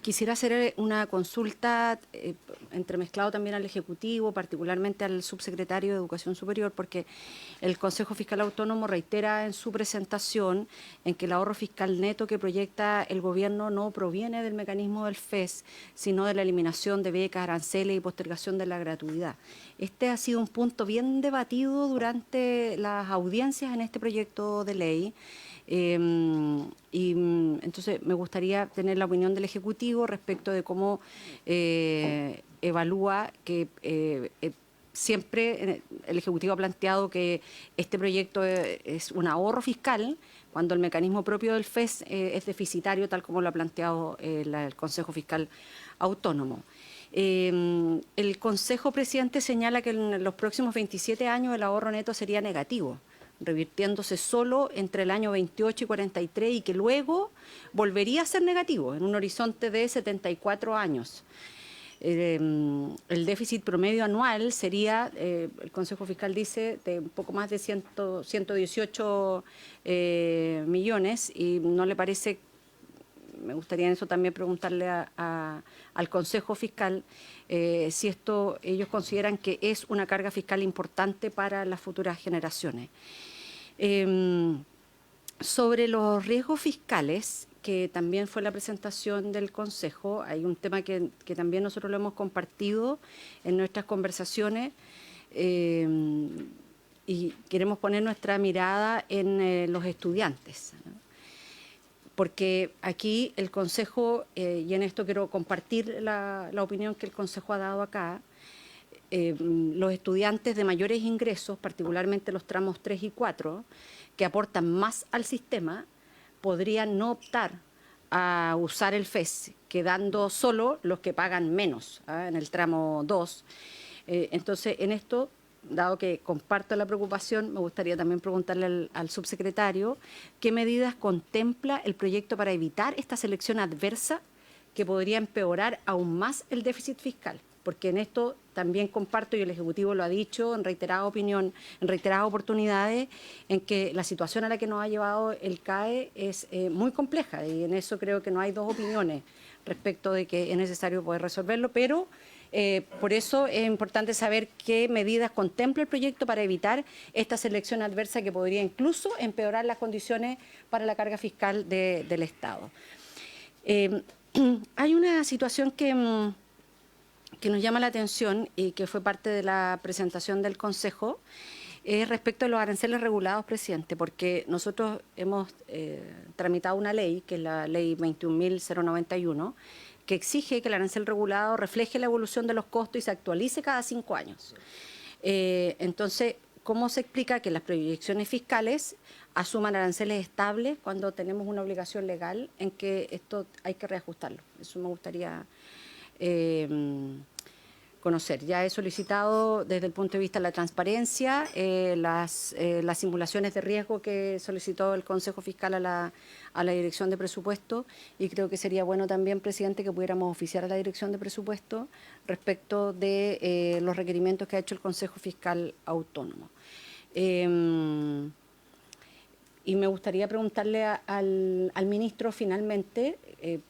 Quisiera hacer una consulta entremezclado también al Ejecutivo, particularmente al subsecretario de Educación Superior, porque el Consejo Fiscal Autónomo reitera en su presentación en que el ahorro fiscal neto que proyecta el Gobierno no proviene del mecanismo del FES, sino de la eliminación de becas, aranceles y postergación de la gratuidad. Este ha sido un punto bien debatido durante las audiencias en este proyecto de ley. Entonces me gustaría tener la opinión del Ejecutivo respecto de cómo evalúa que siempre el Ejecutivo ha planteado que este proyecto es un ahorro fiscal cuando el mecanismo propio del FES es deficitario, tal como lo ha planteado el Consejo Fiscal Autónomo. El Consejo, presidente, señala que en los próximos 27 años el ahorro neto sería negativo, revirtiéndose solo entre el año 28 y 43 y que luego volvería a ser negativo en un horizonte de 74 años. El déficit promedio anual sería, el Consejo Fiscal dice, de un poco más de 118 millones y no le parece, me gustaría en eso también preguntarle al Consejo Fiscal si esto ellos consideran que es una carga fiscal importante para las futuras generaciones. Sobre los riesgos fiscales, que también fue la presentación del Consejo, hay un tema que también nosotros lo hemos compartido en nuestras conversaciones y queremos poner nuestra mirada en los estudiantes, ¿no? Porque aquí el Consejo, y en esto quiero compartir la opinión que el Consejo ha dado acá, los estudiantes de mayores ingresos, particularmente los tramos 3 y 4, que aportan más al sistema, podrían no optar a usar el FES, quedando solo los que pagan menos en el tramo 2. Entonces, en esto dado que comparto la preocupación, me gustaría también preguntarle al subsecretario qué medidas contempla el proyecto para evitar esta selección adversa que podría empeorar aún más el déficit fiscal. Porque en esto también comparto, y el Ejecutivo lo ha dicho en reiteradas oportunidades, en que la situación a la que nos ha llevado el CAE es muy compleja, y en eso creo que no hay dos opiniones respecto de que es necesario poder resolverlo, pero por eso es importante saber qué medidas contempla el proyecto para evitar esta selección adversa que podría incluso empeorar las condiciones para la carga fiscal del Estado. Hay una situación que nos llama la atención y que fue parte de la presentación del Consejo, respecto a los aranceles regulados, presidente, porque nosotros hemos tramitado una ley, que es la ley 21.091, que exige que el arancel regulado refleje la evolución de los costos y se actualice cada 5 años. Entonces, ¿cómo se explica que las proyecciones fiscales asuman aranceles estables cuando tenemos una obligación legal en que esto hay que reajustarlo? Eso me gustaría conocer. Ya he solicitado desde el punto de vista de la transparencia las simulaciones de riesgo que solicitó el Consejo Fiscal a la Dirección de Presupuesto, y creo que sería bueno también, presidente, que pudiéramos oficiar a la Dirección de Presupuesto respecto de los requerimientos que ha hecho el Consejo Fiscal Autónomo. Y me gustaría preguntarle al ministro, finalmente,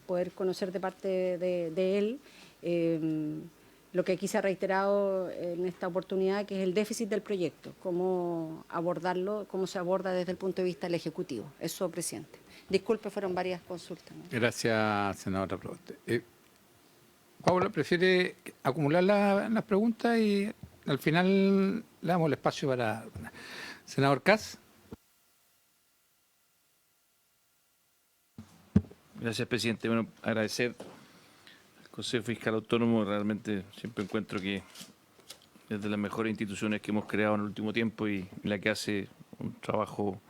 poder conocer de parte de él lo que aquí se ha reiterado en esta oportunidad, que es el déficit del proyecto, cómo abordarlo, cómo se aborda desde el punto de vista del Ejecutivo. Eso, presidente. Disculpe, fueron varias consultas, ¿no? Gracias, senadora Proboste. Paula, ¿prefiere acumular las preguntas y al final le damos el espacio para... Senador Kass. Gracias, presidente. Bueno, agradecer al Consejo Fiscal Autónomo. Realmente siempre encuentro que es de las mejores instituciones que hemos creado en el último tiempo y la que hace un trabajo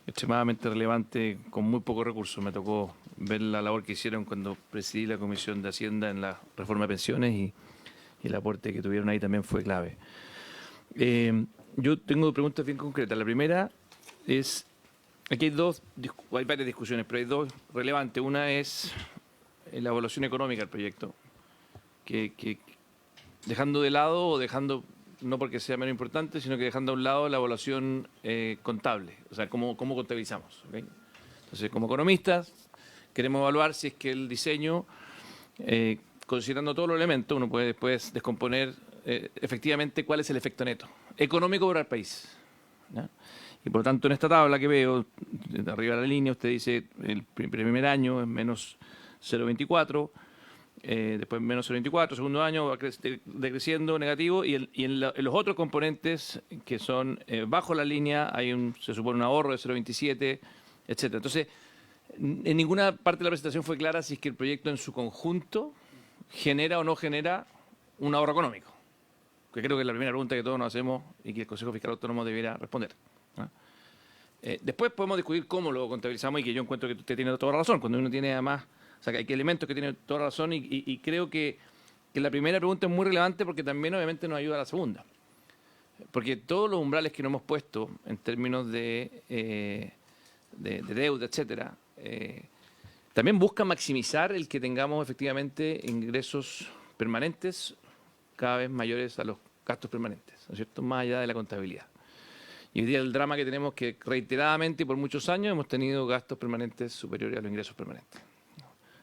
extremadamente relevante con muy pocos recursos. Me tocó ver la labor que hicieron cuando presidí la Comisión de Hacienda en la reforma de pensiones y el aporte que tuvieron ahí también fue clave. Yo tengo preguntas bien concretas. La primera es, aquí hay varias discusiones, pero hay dos relevantes. Una es la evaluación económica del proyecto, que dejando de lado, o dejando, no porque sea menos importante, sino que dejando a un lado la evaluación contable, o sea, cómo contabilizamos. ¿Okay? Entonces, como economistas, queremos evaluar si es que el diseño, considerando todos los elementos, uno puede después descomponer efectivamente cuál es el efecto neto económico para el país, ¿ya? Y por lo tanto, en esta tabla que veo, de arriba de la línea, usted dice el primer año es menos 0,24, después menos 0,24, segundo año va decreciendo, negativo, y en los otros componentes que son bajo la línea se supone un ahorro de 0,27, etcétera. Entonces, en ninguna parte de la presentación fue clara si es que el proyecto en su conjunto genera o no genera un ahorro económico, que creo que es la primera pregunta que todos nos hacemos y que el Consejo Fiscal Autónomo debiera responder. Después podemos discutir cómo lo contabilizamos, y que yo encuentro que usted tiene toda la razón. Cuando uno tiene además, o sea, que hay elementos que tienen toda la razón, y creo que la primera pregunta es muy relevante porque también obviamente nos ayuda a la segunda. Porque todos los umbrales que nos hemos puesto en términos de deuda, etcétera, también buscan maximizar el que tengamos efectivamente ingresos permanentes cada vez mayores a los gastos permanentes, ¿no es cierto?, más allá de la contabilidad. Y hoy día el drama que tenemos, que reiteradamente y por muchos años hemos tenido gastos permanentes superiores a los ingresos permanentes.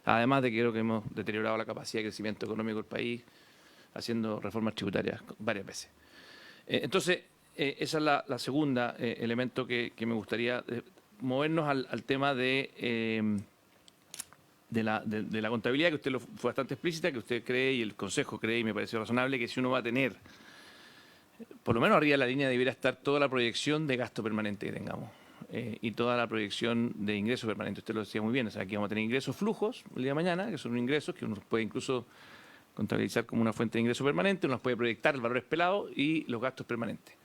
Además de que creo que hemos deteriorado la capacidad de crecimiento económico del país haciendo reformas tributarias varias veces. Entonces, esa es la segunda elemento que me gustaría movernos al tema de la contabilidad, que usted fue bastante explícita, que usted cree y el Consejo cree, y me parece razonable, que si uno va a tener, por lo menos arriba de la línea, debiera estar toda la proyección de gasto permanente que tengamos y toda la proyección de ingresos permanentes. Usted lo decía muy bien, o sea, aquí vamos a tener ingresos flujos el día de mañana, que son ingresos que uno puede incluso contabilizar como una fuente de ingreso permanente, uno puede proyectar el valor esperado y los gastos permanentes.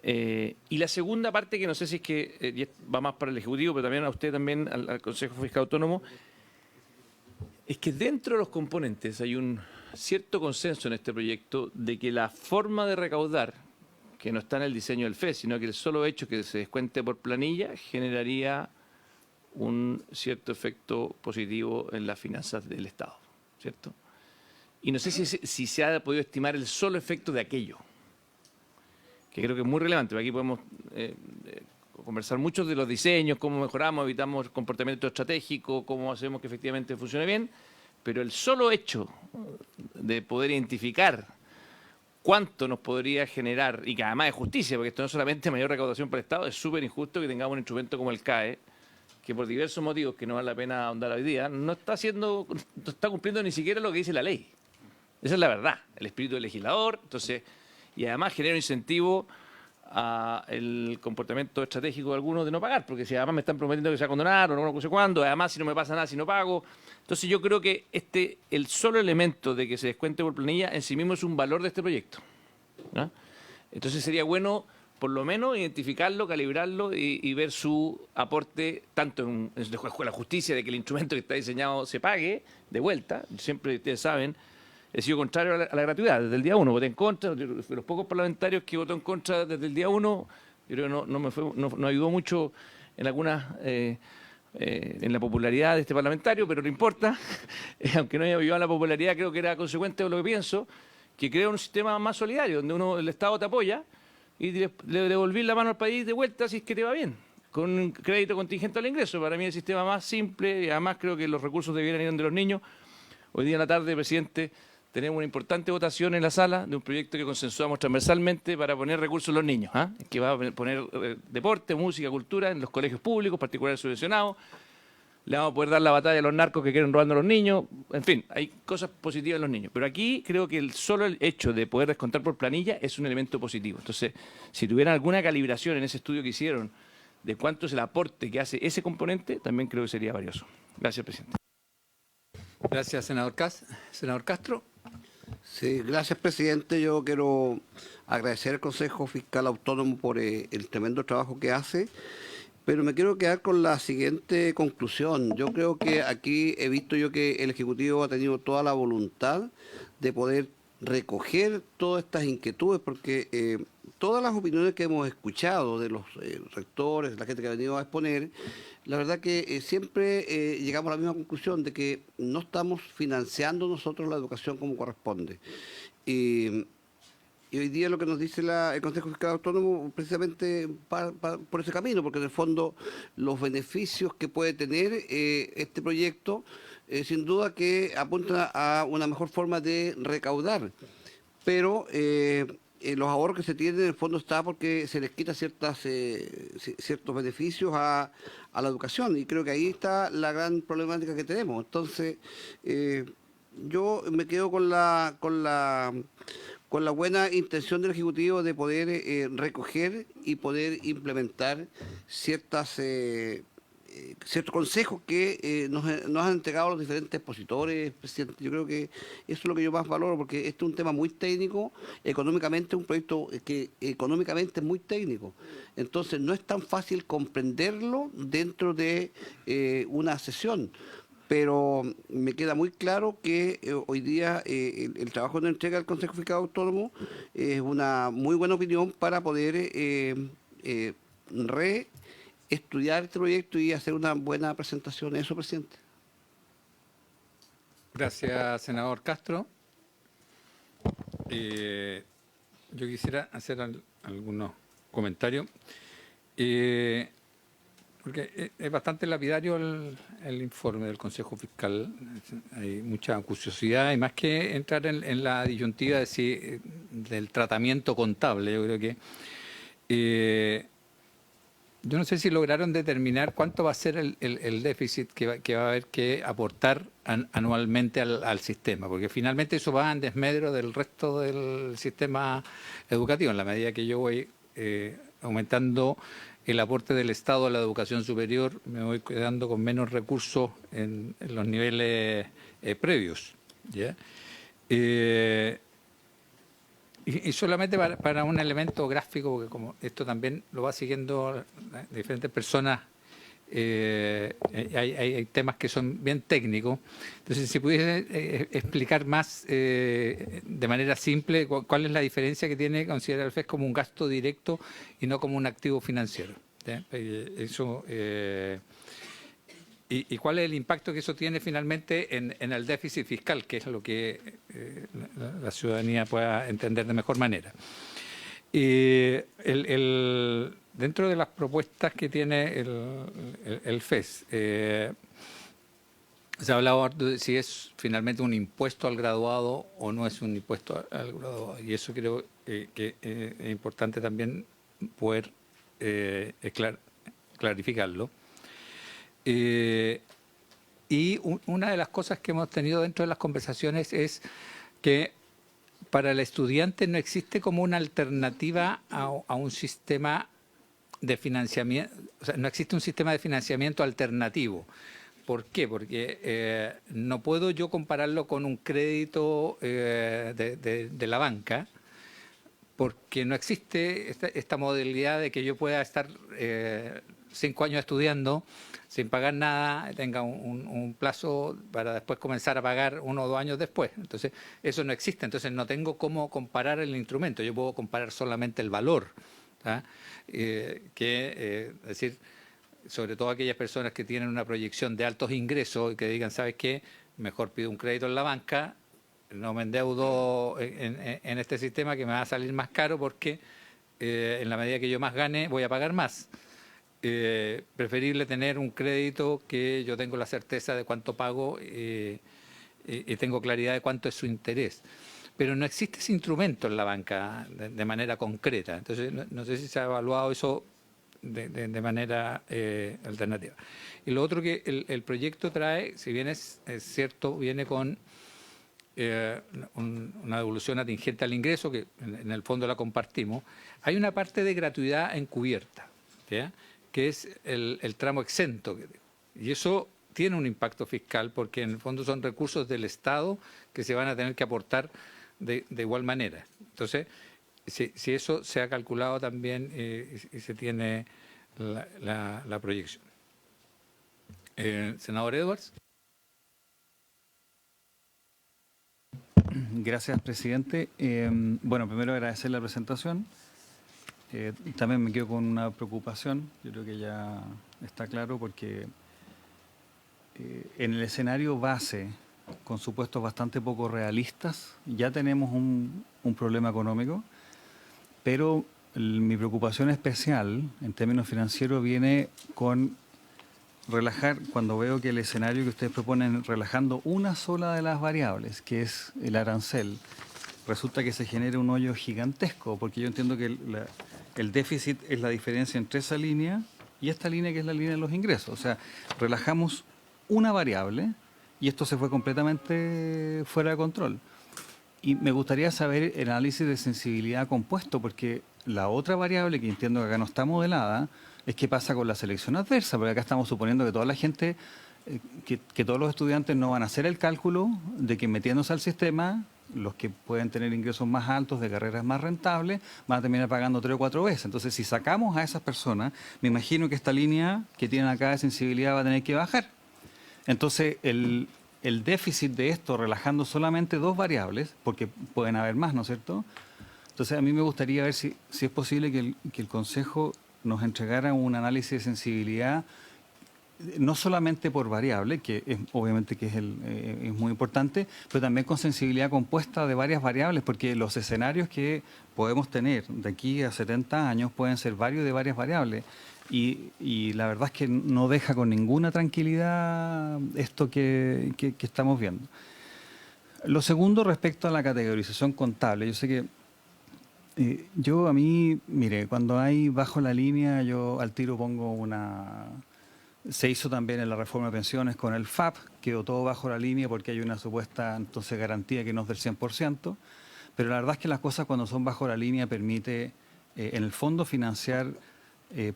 Y la segunda parte, que no sé si es que va más para el Ejecutivo, pero también a usted, también al Consejo Fiscal Autónomo, es que dentro de los componentes hay un cierto consenso en este proyecto de que la forma de recaudar que no está en el diseño del FES, sino que el solo hecho que se descuente por planilla generaría un cierto efecto positivo en las finanzas del Estado, ¿cierto? Y no sé si se ha podido estimar el solo efecto de aquello, que creo que es muy relevante, porque aquí podemos conversar mucho de los diseños, cómo mejoramos, evitamos el comportamiento estratégico, cómo hacemos que efectivamente funcione bien, pero el solo hecho de poder identificar cuánto nos podría generar, y que además es justicia, porque esto no es solamente mayor recaudación para el Estado, es súper injusto que tengamos un instrumento como el CAE, que por diversos motivos que no vale la pena ahondar hoy día, no está cumpliendo ni siquiera lo que dice la ley. Esa es la verdad, el espíritu del legislador, entonces, y además genera un incentivo a el comportamiento estratégico de algunos de no pagar, porque si además me están prometiendo que se va a condonar o no sé cuándo, además si no me pasa nada si no pago. Entonces yo creo que el solo elemento de que se descuente por planilla en sí mismo es un valor de este proyecto, ¿no? Entonces sería bueno por lo menos identificarlo, calibrarlo y ver su aporte tanto en la justicia de que el instrumento que está diseñado se pague de vuelta. Siempre ustedes saben, he sido contrario a la gratuidad desde el día 1, voté en contra, de los pocos parlamentarios que votó en contra desde el día 1, yo creo que no ayudó mucho en algunas en la popularidad de este parlamentario, pero no importa, aunque no haya ayudado en la popularidad, creo que era consecuente de lo que pienso, que crea un sistema más solidario, donde el Estado te apoya y le devolví la mano al país de vuelta si es que te va bien, con un crédito contingente al ingreso. Para mí es el sistema más simple y además creo que los recursos debieran ir de los niños. Hoy día en la tarde, presidente, tenemos una importante votación en la sala de un proyecto que consensuamos transversalmente para poner recursos en los niños, que va a poner deporte, música, cultura en los colegios públicos, particulares subvencionados. Le vamos a poder dar la batalla a los narcos que quieren robando a los niños. En fin, hay cosas positivas en los niños. Pero aquí creo que solo el hecho de poder descontar por planilla es un elemento positivo. Entonces, si tuvieran alguna calibración en ese estudio que hicieron de cuánto es el aporte que hace ese componente, también creo que sería valioso. Gracias, presidente. Gracias, senador Senador Castro. Sí, gracias, presidente. Yo quiero agradecer al Consejo Fiscal Autónomo por el tremendo trabajo que hace, pero me quiero quedar con la siguiente conclusión. Yo creo que aquí he visto yo que el Ejecutivo ha tenido toda la voluntad de poder recoger todas estas inquietudes, porque todas las opiniones que hemos escuchado de los rectores, de la gente que ha venido a exponer, la verdad que siempre llegamos a la misma conclusión de que no estamos financiando nosotros la educación como corresponde. Y hoy día lo que nos dice el Consejo Fiscal Autónomo precisamente por ese camino, porque en el fondo los beneficios que puede tener este proyecto sin duda que apuntan a una mejor forma de recaudar, pero los ahorros que se tienen en el fondo está porque se les quita ciertos beneficios a la educación, y creo que ahí está la gran problemática que tenemos. Entonces yo me quedo con la buena intención del Ejecutivo de poder recoger y poder implementar ciertos consejos que nos han entregado los diferentes expositores, presidente. Yo creo que eso es lo que yo más valoro, porque este es un tema muy técnico, económicamente es un proyecto que económicamente es muy técnico. Entonces no es tan fácil comprenderlo dentro de una sesión. Pero me queda muy claro que hoy día el trabajo de entrega del Consejo Fiscal Autónomo es una muy buena opinión para poder reestudiar este proyecto y hacer una buena presentación. Eso, presidente. Gracias, senador Castro. Yo quisiera hacer algunos comentarios. Porque es bastante lapidario el informe del Consejo Fiscal. Hay mucha curiosidad y más que entrar en la disyuntiva del tratamiento contable. Yo creo que yo no sé si lograron determinar cuánto va a ser el déficit que va a haber que aportar anualmente al sistema, porque finalmente eso va en desmedro del resto del sistema educativo. En la medida que yo voy aumentando el aporte del Estado a la educación superior, me voy quedando con menos recursos en los niveles previos, ¿ya? Y solamente para un elemento gráfico, porque como esto también lo va siguiendo diferentes personas hay temas que son bien técnicos. Entonces, si pudiese explicar más de manera simple cuál es la diferencia que tiene considerar el FES como un gasto directo y no como un activo financiero. ¿Ya? Eso... ¿Y cuál es el impacto que eso tiene finalmente en el déficit fiscal, que es lo que la ciudadanía pueda entender de mejor manera? Dentro de las propuestas que tiene el FES, se ha hablado de si es finalmente un impuesto al graduado o no es un impuesto al graduado. Y eso creo que es importante también poder clarificarlo. Y una de las cosas que hemos tenido dentro de las conversaciones es que para el estudiante no existe como una alternativa a un sistema de financiamiento, o sea, no existe un sistema de financiamiento alternativo. ¿Por qué? Porque no puedo yo compararlo con un crédito de la banca, porque no existe esta modalidad de que yo pueda estar 5 años estudiando sin pagar nada, tenga un plazo para después comenzar a pagar 1 o 2 años después. Entonces, eso no existe. Entonces, no tengo cómo comparar el instrumento. Yo puedo comparar solamente el valor. Es decir, sobre todo aquellas personas que tienen una proyección de altos ingresos y que digan, ¿sabes qué? Mejor pido un crédito en la banca, no me endeudo en este sistema que me va a salir más caro porque en la medida que yo más gane voy a pagar más. Preferible tener un crédito que yo tengo la certeza de cuánto pago y tengo claridad de cuánto es su interés. Pero no existe ese instrumento en la banca de manera concreta. Entonces, no sé si se ha evaluado eso de manera alternativa. Y lo otro que el proyecto trae, si bien es cierto, viene con una devolución atingente al ingreso, que en el fondo la compartimos, hay una parte de gratuidad encubierta, ¿ya? Que es el tramo exento. Y eso tiene un impacto fiscal porque en el fondo son recursos del Estado que se van a tener que aportar de igual manera. Entonces, si eso se ha calculado también y se tiene la proyección. Senador Edwards. Gracias, presidente. Bueno, primero agradecer la presentación. También me quedo con una preocupación, yo creo que ya está claro, porque en el escenario base, con supuestos bastante poco realistas, ya tenemos un problema económico, pero mi preocupación especial en términos financieros viene con relajar, cuando veo que el escenario que ustedes proponen, relajando una sola de las variables, que es el arancel, resulta que se genera un hoyo gigantesco, porque yo entiendo que el déficit es la diferencia entre esa línea y esta línea que es la línea de los ingresos. O sea, relajamos una variable y esto se fue completamente fuera de control. Y me gustaría saber el análisis de sensibilidad compuesto, porque la otra variable que entiendo que acá no está modelada es qué pasa con la selección adversa, porque acá estamos suponiendo que toda la gente, que todos los estudiantes no van a hacer el cálculo de que metiéndose al sistema, los que pueden tener ingresos más altos de carreras más rentables van a terminar pagando 3 o 4 veces. Entonces, si sacamos a esas personas, me imagino que esta línea que tienen acá de sensibilidad va a tener que bajar. Entonces, el déficit de esto, relajando solamente 2 variables, porque pueden haber más, ¿no es cierto? Entonces, a mí me gustaría ver si es posible que el Consejo nos entregara un análisis de sensibilidad, no solamente por variable, que obviamente que es muy importante, pero también con sensibilidad compuesta de varias variables, porque los escenarios que podemos tener de aquí a 70 años pueden ser varios de varias variables. Y la verdad es que no deja con ninguna tranquilidad esto que estamos viendo. Lo segundo, respecto a la categorización contable, yo sé que mire, cuando hay bajo la línea, yo al tiro pongo una... Se hizo también en la reforma de pensiones con el FAP, quedó todo bajo la línea porque hay una supuesta entonces garantía que no es del 100%, pero la verdad es que las cosas cuando son bajo la línea permite en el fondo financiar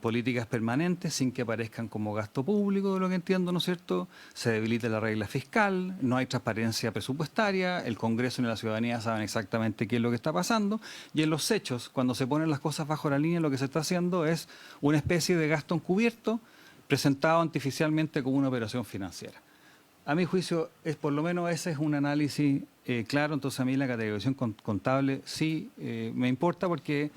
políticas permanentes sin que aparezcan como gasto público, de lo que entiendo, ¿no es cierto? Se debilita la regla fiscal, no hay transparencia presupuestaria, el Congreso y la ciudadanía saben exactamente qué es lo que está pasando, y en los hechos, cuando se ponen las cosas bajo la línea, lo que se está haciendo es una especie de gasto encubierto, presentado artificialmente como una operación financiera. A mi juicio, por lo menos ese es un análisis claro, entonces a mí la categorización contable sí me importa porque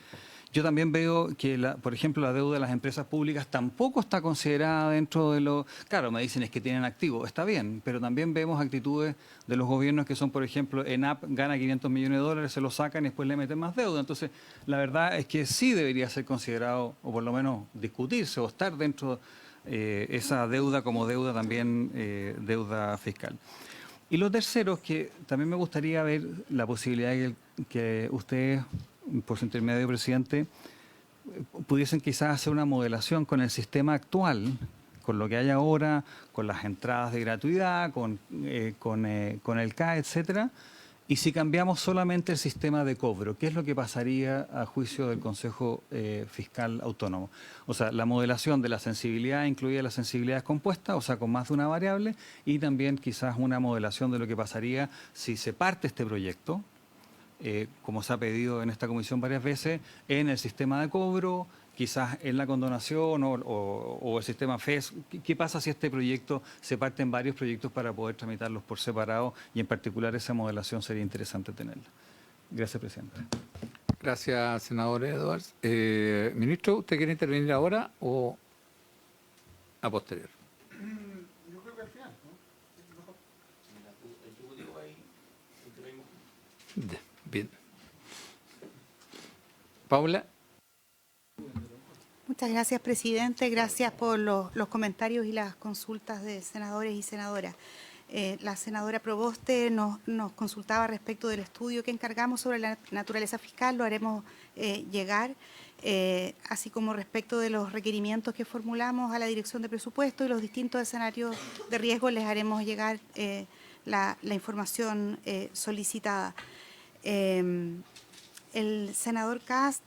yo también veo que, por ejemplo, la deuda de las empresas públicas tampoco está considerada dentro de lo... Claro, me dicen es que tienen activos, está bien, pero también vemos actitudes de los gobiernos que son, por ejemplo, ENAP gana 500 millones de dólares, se lo sacan y después le meten más deuda. Entonces, la verdad es que sí debería ser considerado, o por lo menos discutirse o estar dentro esa deuda como deuda también, deuda fiscal. Y lo tercero es que también me gustaría ver la posibilidad de que ustedes, por su intermedio, presidente, pudiesen quizás hacer una modelación con el sistema actual, con lo que hay ahora, con las entradas de gratuidad, con el CAE, etcétera, y si cambiamos solamente el sistema de cobro, ¿qué es lo que pasaría a juicio del Consejo Fiscal Autónomo? O sea, la modelación de la sensibilidad, incluida las sensibilidades compuestas, o sea, con más de una variable, y también quizás una modelación de lo que pasaría si se parte este proyecto, como se ha pedido en esta comisión varias veces, en el sistema de cobro, quizás en la condonación o el sistema FES. ¿Qué pasa si este proyecto se parte en varios proyectos para poder tramitarlos por separado? Y en particular esa modelación sería interesante tenerla. Gracias, presidente. Gracias, senador Edwards. Ministro, ¿usted quiere intervenir ahora o a posterior? Yo creo que al final, ¿no? Bien. Paula. Muchas gracias, presidente. Gracias por los comentarios y las consultas de senadores y senadoras. La senadora Proboste nos consultaba respecto del estudio que encargamos sobre la naturaleza fiscal, lo haremos llegar, así como respecto de los requerimientos que formulamos a la Dirección de Presupuesto y los distintos escenarios de riesgo, les haremos llegar la información solicitada. El senador Cast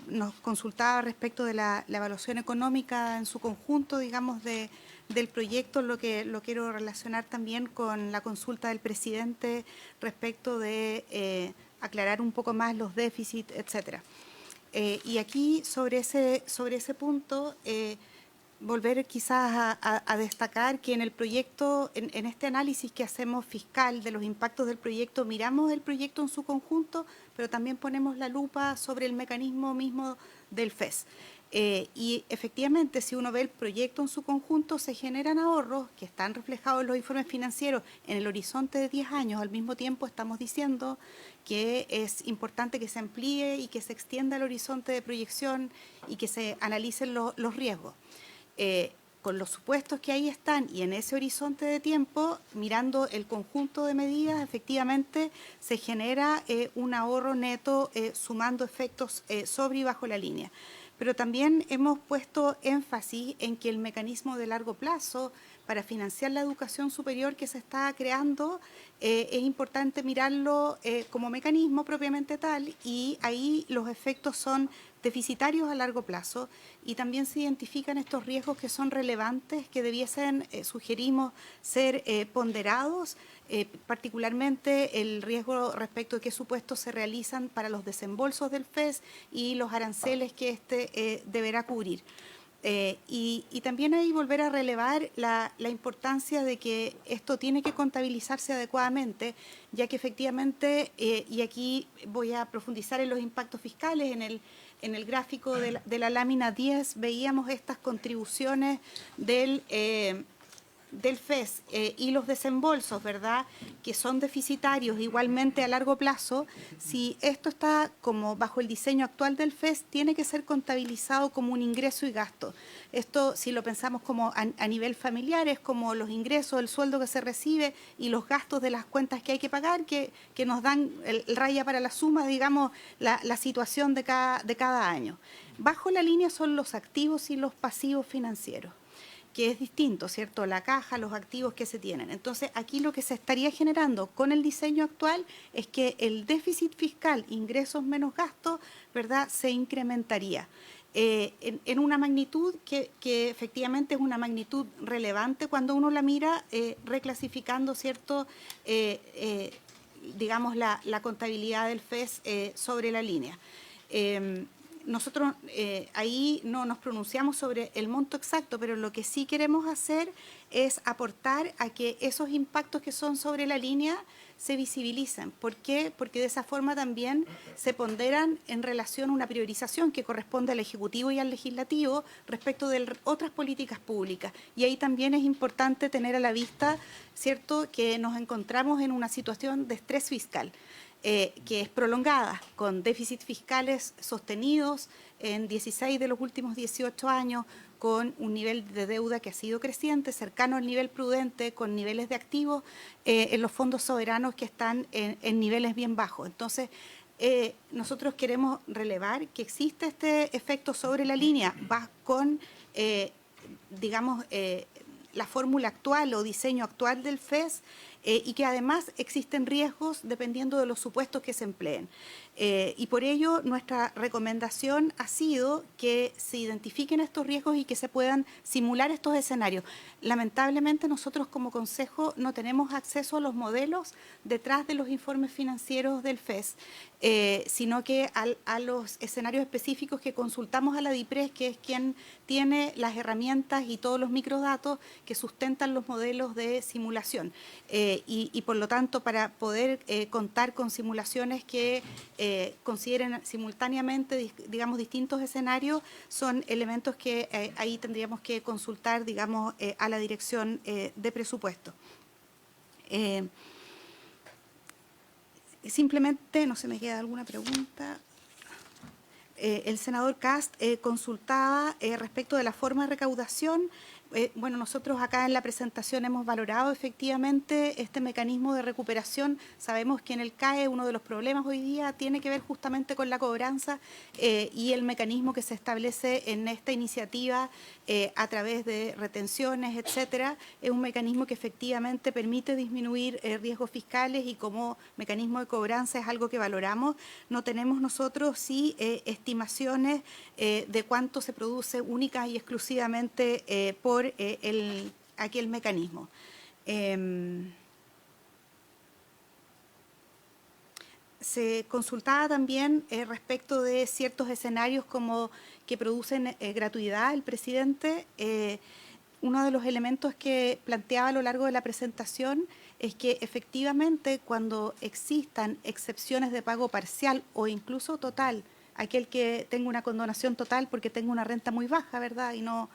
nos consultaba respecto de la evaluación económica en su conjunto, digamos, del proyecto, lo quiero relacionar también con la consulta del presidente respecto de aclarar un poco más los déficits, etcétera. Y aquí, sobre ese punto, volver quizás a destacar que en el proyecto, en este análisis que hacemos fiscal de los impactos del proyecto, miramos el proyecto en su conjunto, pero también ponemos la lupa sobre el mecanismo mismo del FES. Y efectivamente, si uno ve el proyecto en su conjunto, se generan ahorros que están reflejados en los informes financieros en el horizonte de 10 años. Al mismo tiempo, estamos diciendo que es importante que se amplíe y que se extienda el horizonte de proyección y que se analicen los riesgos. Con los supuestos que ahí están y en ese horizonte de tiempo, mirando el conjunto de medidas, efectivamente se genera un ahorro neto sumando efectos sobre y bajo la línea. Pero también hemos puesto énfasis en que el mecanismo de largo plazo para financiar la educación superior que se está creando es importante mirarlo como mecanismo propiamente tal, y ahí los efectos son deficitarios a largo plazo y también se identifican estos riesgos que son relevantes, que debiesen, sugerimos, ser ponderados, particularmente el riesgo respecto de qué supuestos se realizan para los desembolsos del FES y los aranceles que éste deberá cubrir. Y también ahí volver a relevar la importancia de que esto tiene que contabilizarse adecuadamente, ya que efectivamente, y aquí voy a profundizar en los impactos fiscales, en el gráfico de la lámina 10 veíamos estas contribuciones del FES y los desembolsos, ¿verdad?, que son deficitarios igualmente a largo plazo. Si esto está como bajo el diseño actual del FES, tiene que ser contabilizado como un ingreso y gasto. Esto, si lo pensamos como a nivel familiar, es como los ingresos, el sueldo que se recibe y los gastos de las cuentas que hay que pagar, que nos dan el raya para la suma, digamos, la situación de cada año. Bajo la línea son los activos y los pasivos financieros, que es distinto, ¿cierto? La caja, los activos que se tienen. Entonces, aquí lo que se estaría generando con el diseño actual es que el déficit fiscal, ingresos menos gastos, ¿verdad?, se incrementaría en una magnitud que efectivamente es una magnitud relevante cuando uno la mira reclasificando, ¿cierto?, digamos, la contabilidad del FES sobre la línea. nosotros ahí no nos pronunciamos sobre el monto exacto, pero lo que sí queremos hacer es aportar a que esos impactos que son sobre la línea se visibilicen. ¿Por qué? Porque de esa forma también se ponderan en relación a una priorización que corresponde al Ejecutivo y al Legislativo respecto de otras políticas públicas. Y ahí también es importante tener a la vista, ¿cierto?, que nos encontramos en una situación de estrés fiscal, que es prolongada, con déficits fiscales sostenidos en 16 de los últimos 18 años, con un nivel de deuda que ha sido creciente, cercano al nivel prudente, con niveles de activos en los fondos soberanos que están en niveles bien bajos. Entonces, nosotros queremos relevar que existe este efecto sobre la línea, va con, digamos, la fórmula actual o diseño actual del FES, y que además existen riesgos dependiendo de los supuestos que se empleen. Y por ello nuestra recomendación ha sido que se identifiquen estos riesgos y que se puedan simular estos escenarios. Lamentablemente nosotros como Consejo no tenemos acceso a los modelos detrás de los informes financieros del FES, sino que a los escenarios específicos que consultamos a la DIPRES, que es quien tiene las herramientas y todos los microdatos que sustentan los modelos de simulación. Y por lo tanto, para poder contar con simulaciones que consideren simultáneamente, digamos, distintos escenarios, son elementos que ahí tendríamos que consultar, digamos, a la Dirección de Presupuesto. Simplemente, no se me queda alguna pregunta. El senador Kast consultaba respecto de la forma de recaudación. Bueno, nosotros acá en la presentación hemos valorado efectivamente este mecanismo de recuperación. Sabemos que en el CAE uno de los problemas hoy día tiene que ver justamente con la cobranza y el mecanismo que se establece en esta iniciativa a través de retenciones, etcétera, es un mecanismo que efectivamente permite disminuir riesgos fiscales y como mecanismo de cobranza es algo que valoramos. No tenemos nosotros sí estimaciones de cuánto se produce única y exclusivamente por aquel mecanismo. Se consultaba también respecto de ciertos escenarios como que producen gratuidad el presidente. Uno de los elementos que planteaba a lo largo de la presentación es que efectivamente cuando existan excepciones de pago parcial o incluso total, aquel que tenga una condonación total porque tenga una renta muy baja, ¿verdad?, y no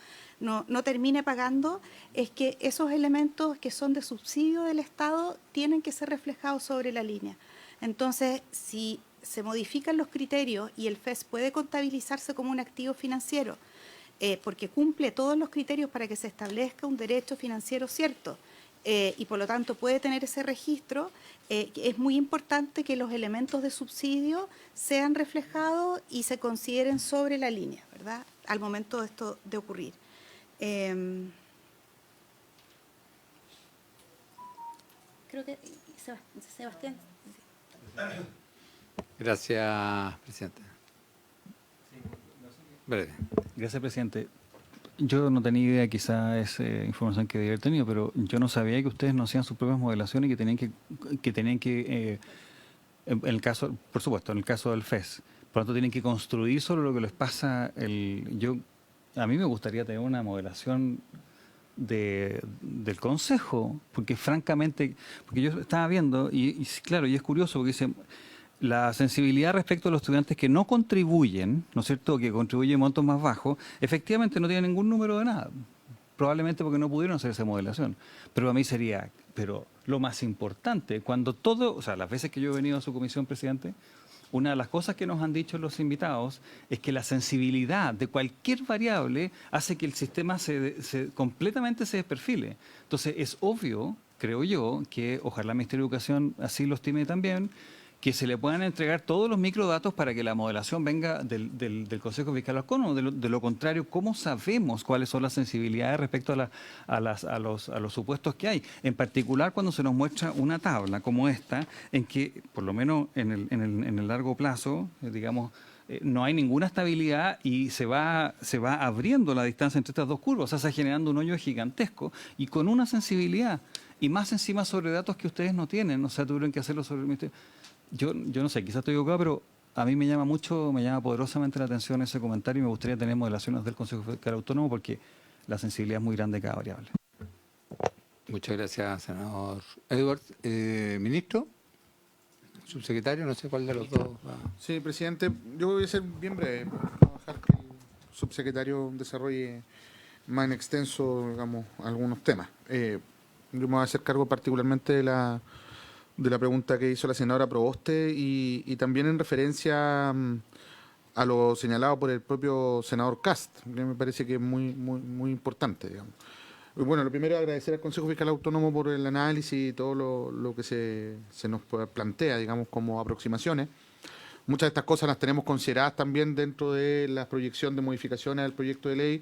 termine pagando, es que esos elementos que son de subsidio del Estado tienen que ser reflejados sobre la línea. Entonces, si se modifican los criterios y el FES puede contabilizarse como un activo financiero, porque cumple todos los criterios para que se establezca un derecho financiero cierto, y por lo tanto puede tener ese registro, es muy importante que los elementos de subsidio sean reflejados y se consideren sobre la línea, ¿verdad?, al momento de esto de ocurrir. Creo que Sebastián. Gracias, presidente. Breve. Gracias, presidente. Yo no tenía idea, quizá es información que debía haber tenido, pero yo no sabía que ustedes no hacían sus propias modelaciones y que tenían que en el caso, por supuesto, en el caso del FES, por lo tanto tienen que construir sobre lo que les pasa. A mí me gustaría tener una modelación del Consejo, porque francamente, porque yo estaba viendo, y claro, y es curioso, porque dice, la sensibilidad respecto a los estudiantes que no contribuyen, ¿no es cierto?, que contribuyen montos más bajos, efectivamente no tienen ningún número de nada, probablemente porque no pudieron hacer esa modelación. Pero a mí sería, pero lo más importante, cuando todo, o sea, las veces que yo he venido a su comisión, presidente, una de las cosas que nos han dicho los invitados es que la sensibilidad de cualquier variable hace que el sistema completamente se desperfile. Entonces es obvio, creo yo, que ojalá el Ministerio de Educación así lo estime también, que se le puedan entregar todos los microdatos para que la modelación venga del Consejo Fiscal Autónomo. De lo contrario, ¿cómo sabemos cuáles son las sensibilidades respecto a los supuestos que hay? En particular, cuando se nos muestra una tabla como esta, en que, por lo menos en el largo plazo, digamos, no hay ninguna estabilidad y se va abriendo la distancia entre estas dos curvas, o sea, se va generando un hoyo gigantesco y con una sensibilidad, y más encima sobre datos que ustedes no tienen, o sea, tuvieron que hacerlo sobre el Ministerio. Yo no sé, quizás estoy equivocado, pero a mí me llama poderosamente la atención ese comentario y me gustaría tener modelaciones del Consejo Fiscal Autónomo porque la sensibilidad es muy grande de cada variable. Muchas gracias, senador Edwards. Ministro, subsecretario, no sé cuál de los dos va. Sí, presidente, yo voy a ser bien breve, para dejar que el subsecretario desarrolle más en extenso, digamos, algunos temas. Yo me voy a hacer cargo particularmente de la pregunta que hizo la senadora Proboste y también en referencia a lo señalado por el propio senador Kast, que me parece que es muy importante, digamos. Bueno, lo primero es agradecer al Consejo Fiscal Autónomo por el análisis y todo lo que se nos plantea, digamos, como aproximaciones. Muchas de estas cosas las tenemos consideradas también dentro de la proyección de modificaciones al proyecto de ley.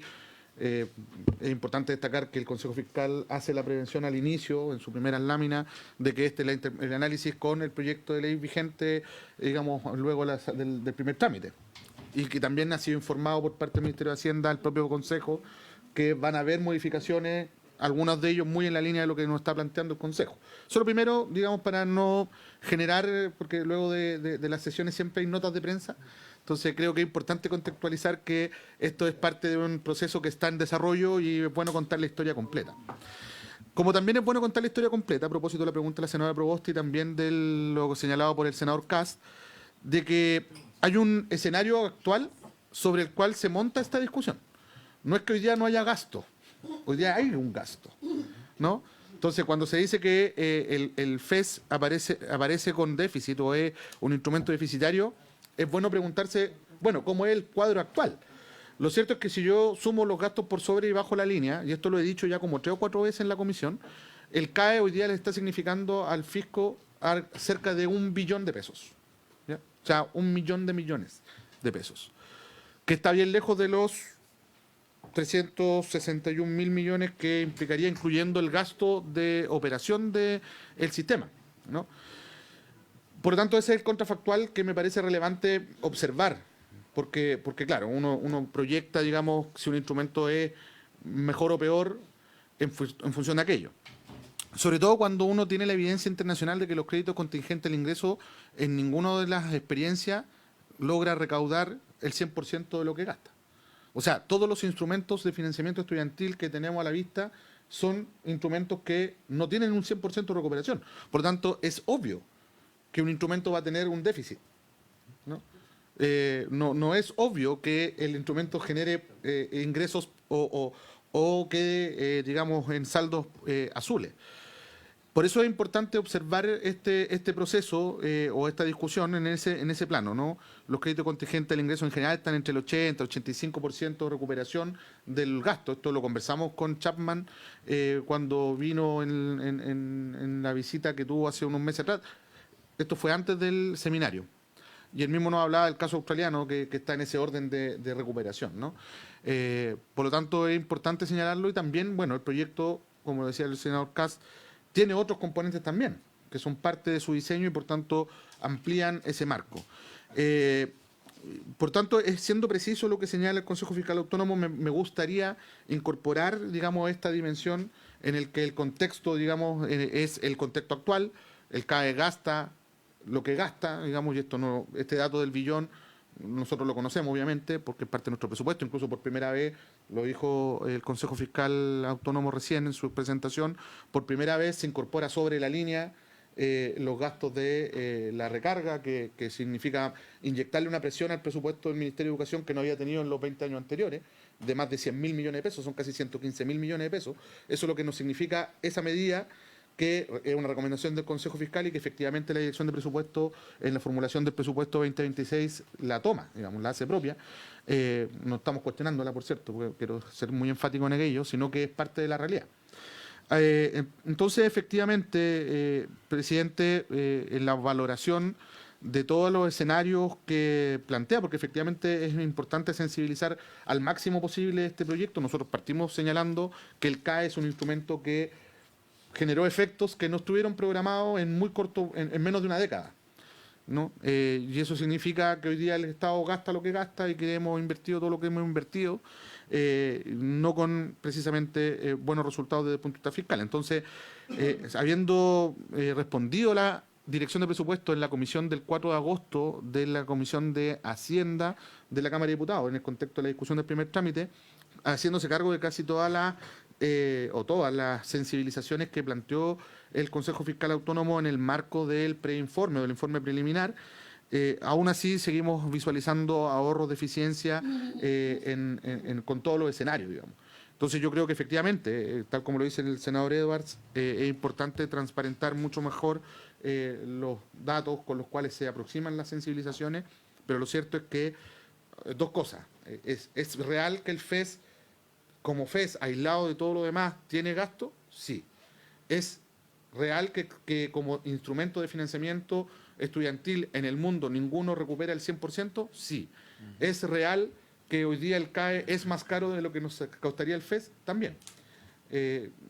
Es importante destacar que el Consejo Fiscal hace la prevención al inicio, en su primera lámina, de que el análisis con el proyecto de ley vigente, digamos, luego del primer trámite. Y que también ha sido informado por parte del Ministerio de Hacienda, al propio Consejo, que van a haber modificaciones, algunos de ellos muy en la línea de lo que nos está planteando el Consejo. Solo primero, digamos, para no generar, porque luego de las sesiones siempre hay notas de prensa, entonces creo que es importante contextualizar que esto es parte de un proceso que está en desarrollo y es bueno contar la historia completa. Como también es bueno contar la historia completa, a propósito de la pregunta de la senadora Proboste y también de lo señalado por el senador Kast, de que hay un escenario actual sobre el cual se monta esta discusión. No es que hoy día no haya gasto, hoy día hay un gasto, ¿no? Entonces, cuando se dice que el FES aparece con déficit o es un instrumento deficitario, es bueno preguntarse, bueno, ¿cómo es el cuadro actual? Lo cierto es que si yo sumo los gastos por sobre y bajo la línea, y esto lo he dicho ya como 3 o 4 veces en la comisión, el CAE hoy día le está significando al fisco cerca de 1 billón de pesos, ¿ya? O sea, 1 millón de millones de pesos, que está bien lejos de los 361.000 millones que implicaría incluyendo el gasto de operación del sistema, ¿no? Por lo tanto, ese es el contrafactual que me parece relevante observar, porque claro, uno proyecta, digamos, si un instrumento es mejor o peor en función de aquello. Sobre todo cuando uno tiene la evidencia internacional de que los créditos contingentes al ingreso en ninguna de las experiencias logra recaudar el 100% de lo que gasta. O sea, todos los instrumentos de financiamiento estudiantil que tenemos a la vista son instrumentos que no tienen un 100% de recuperación. Por lo tanto, es obvio que un instrumento va a tener un déficit, ¿no? No es obvio que el instrumento genere ingresos o quede, digamos, en saldos azules. Por eso es importante observar este proceso o esta discusión en ese plano, ¿no? Los créditos contingentes del ingreso en general están entre el 80 y 85% de recuperación del gasto. Esto lo conversamos con Chapman cuando vino en la visita que tuvo hace unos meses atrás. Esto fue antes del seminario. Y él mismo nos hablaba del caso australiano que está en ese orden de recuperación, ¿no? Por lo tanto, es importante señalarlo y también, bueno, el proyecto, como decía el senador Kast, tiene otros componentes también, que son parte de su diseño y por tanto amplían ese marco. Por tanto, siendo preciso lo que señala el Consejo Fiscal Autónomo, me gustaría incorporar, digamos, esta dimensión en el que el contexto, digamos, es el contexto actual. El CAE gasta lo que gasta, digamos, y este dato del billón nosotros lo conocemos, obviamente, porque es parte de nuestro presupuesto. Incluso por primera vez, lo dijo el Consejo Fiscal Autónomo recién en su presentación, por primera vez se incorpora sobre la línea los gastos de la recarga, que significa inyectarle una presión al presupuesto del Ministerio de Educación que no había tenido en los 20 años anteriores, de más de 100.000 millones de pesos, son casi 115.000 millones de pesos. Eso es lo que nos significa esa medida, que es una recomendación del Consejo Fiscal y que efectivamente la Dirección de Presupuesto, en la formulación del presupuesto 2026, la toma, digamos, la hace propia. No estamos cuestionándola, por cierto, porque quiero ser muy enfático en aquello, sino que es parte de la realidad. Entonces, efectivamente, presidente, en la valoración de todos los escenarios que plantea, porque efectivamente es importante sensibilizar al máximo posible este proyecto. Nosotros partimos señalando que el CAE es un instrumento que generó efectos que no estuvieron programados en menos de una década, ¿no? Y eso significa que hoy día el Estado gasta lo que gasta y que hemos invertido todo lo que hemos invertido, no con precisamente buenos resultados desde el punto de vista fiscal. Entonces, habiendo respondido la dirección de presupuesto en la comisión del 4 de agosto de la Comisión de Hacienda de la Cámara de Diputados, en el contexto de la discusión del primer trámite, haciéndose cargo de casi todas las sensibilizaciones que planteó el Consejo Fiscal Autónomo en el marco del preinforme o del informe preliminar. Aún así, seguimos visualizando ahorros de eficiencia con todos los escenarios, digamos. Entonces, yo creo que efectivamente, tal como lo dice el senador Edwards, es importante transparentar mucho mejor los datos con los cuales se aproximan las sensibilizaciones, pero lo cierto es que dos cosas. ¿Es real que el FES, como FES, aislado de todo lo demás, tiene gasto? Sí. ¿Es real que como instrumento de financiamiento estudiantil en el mundo ninguno recupera el 100%? Sí. ¿Es real que hoy día el CAE es más caro de lo que nos costaría el FES? También.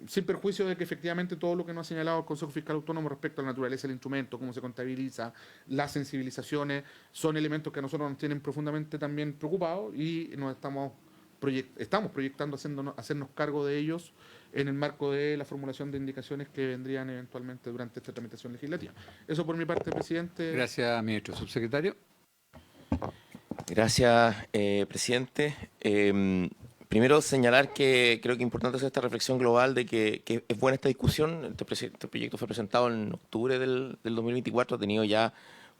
Sin perjuicio de que efectivamente todo lo que nos ha señalado el Consejo Fiscal Autónomo respecto a la naturaleza del instrumento, cómo se contabiliza, las sensibilizaciones, son elementos que a nosotros nos tienen profundamente también preocupados y nos estamos proyectando hacernos cargo de ellos en el marco de la formulación de indicaciones que vendrían eventualmente durante esta tramitación legislativa. Eso por mi parte, presidente. Gracias, ministro. Subsecretario. Gracias, presidente. Primero, señalar que creo que es importante hacer esta reflexión global de que es buena esta discusión. Este proyecto fue presentado en octubre del 2024, ha tenido ya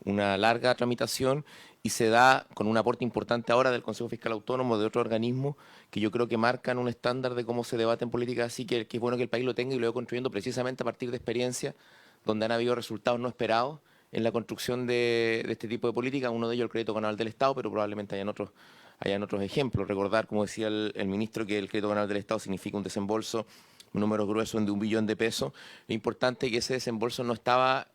una larga tramitación y se da con un aporte importante ahora del Consejo Fiscal Autónomo, de otros organismos que yo creo que marcan un estándar de cómo se debate en política, así que es bueno que el país lo tenga y lo vaya construyendo precisamente a partir de experiencias donde han habido resultados no esperados en la construcción de este tipo de política. Uno de ellos el crédito canal del Estado, pero probablemente hayan otros ejemplos. Recordar, como decía el ministro, que el crédito canal del Estado significa un desembolso, un número grueso de 1 billón de pesos. Lo importante es que ese desembolso no estaba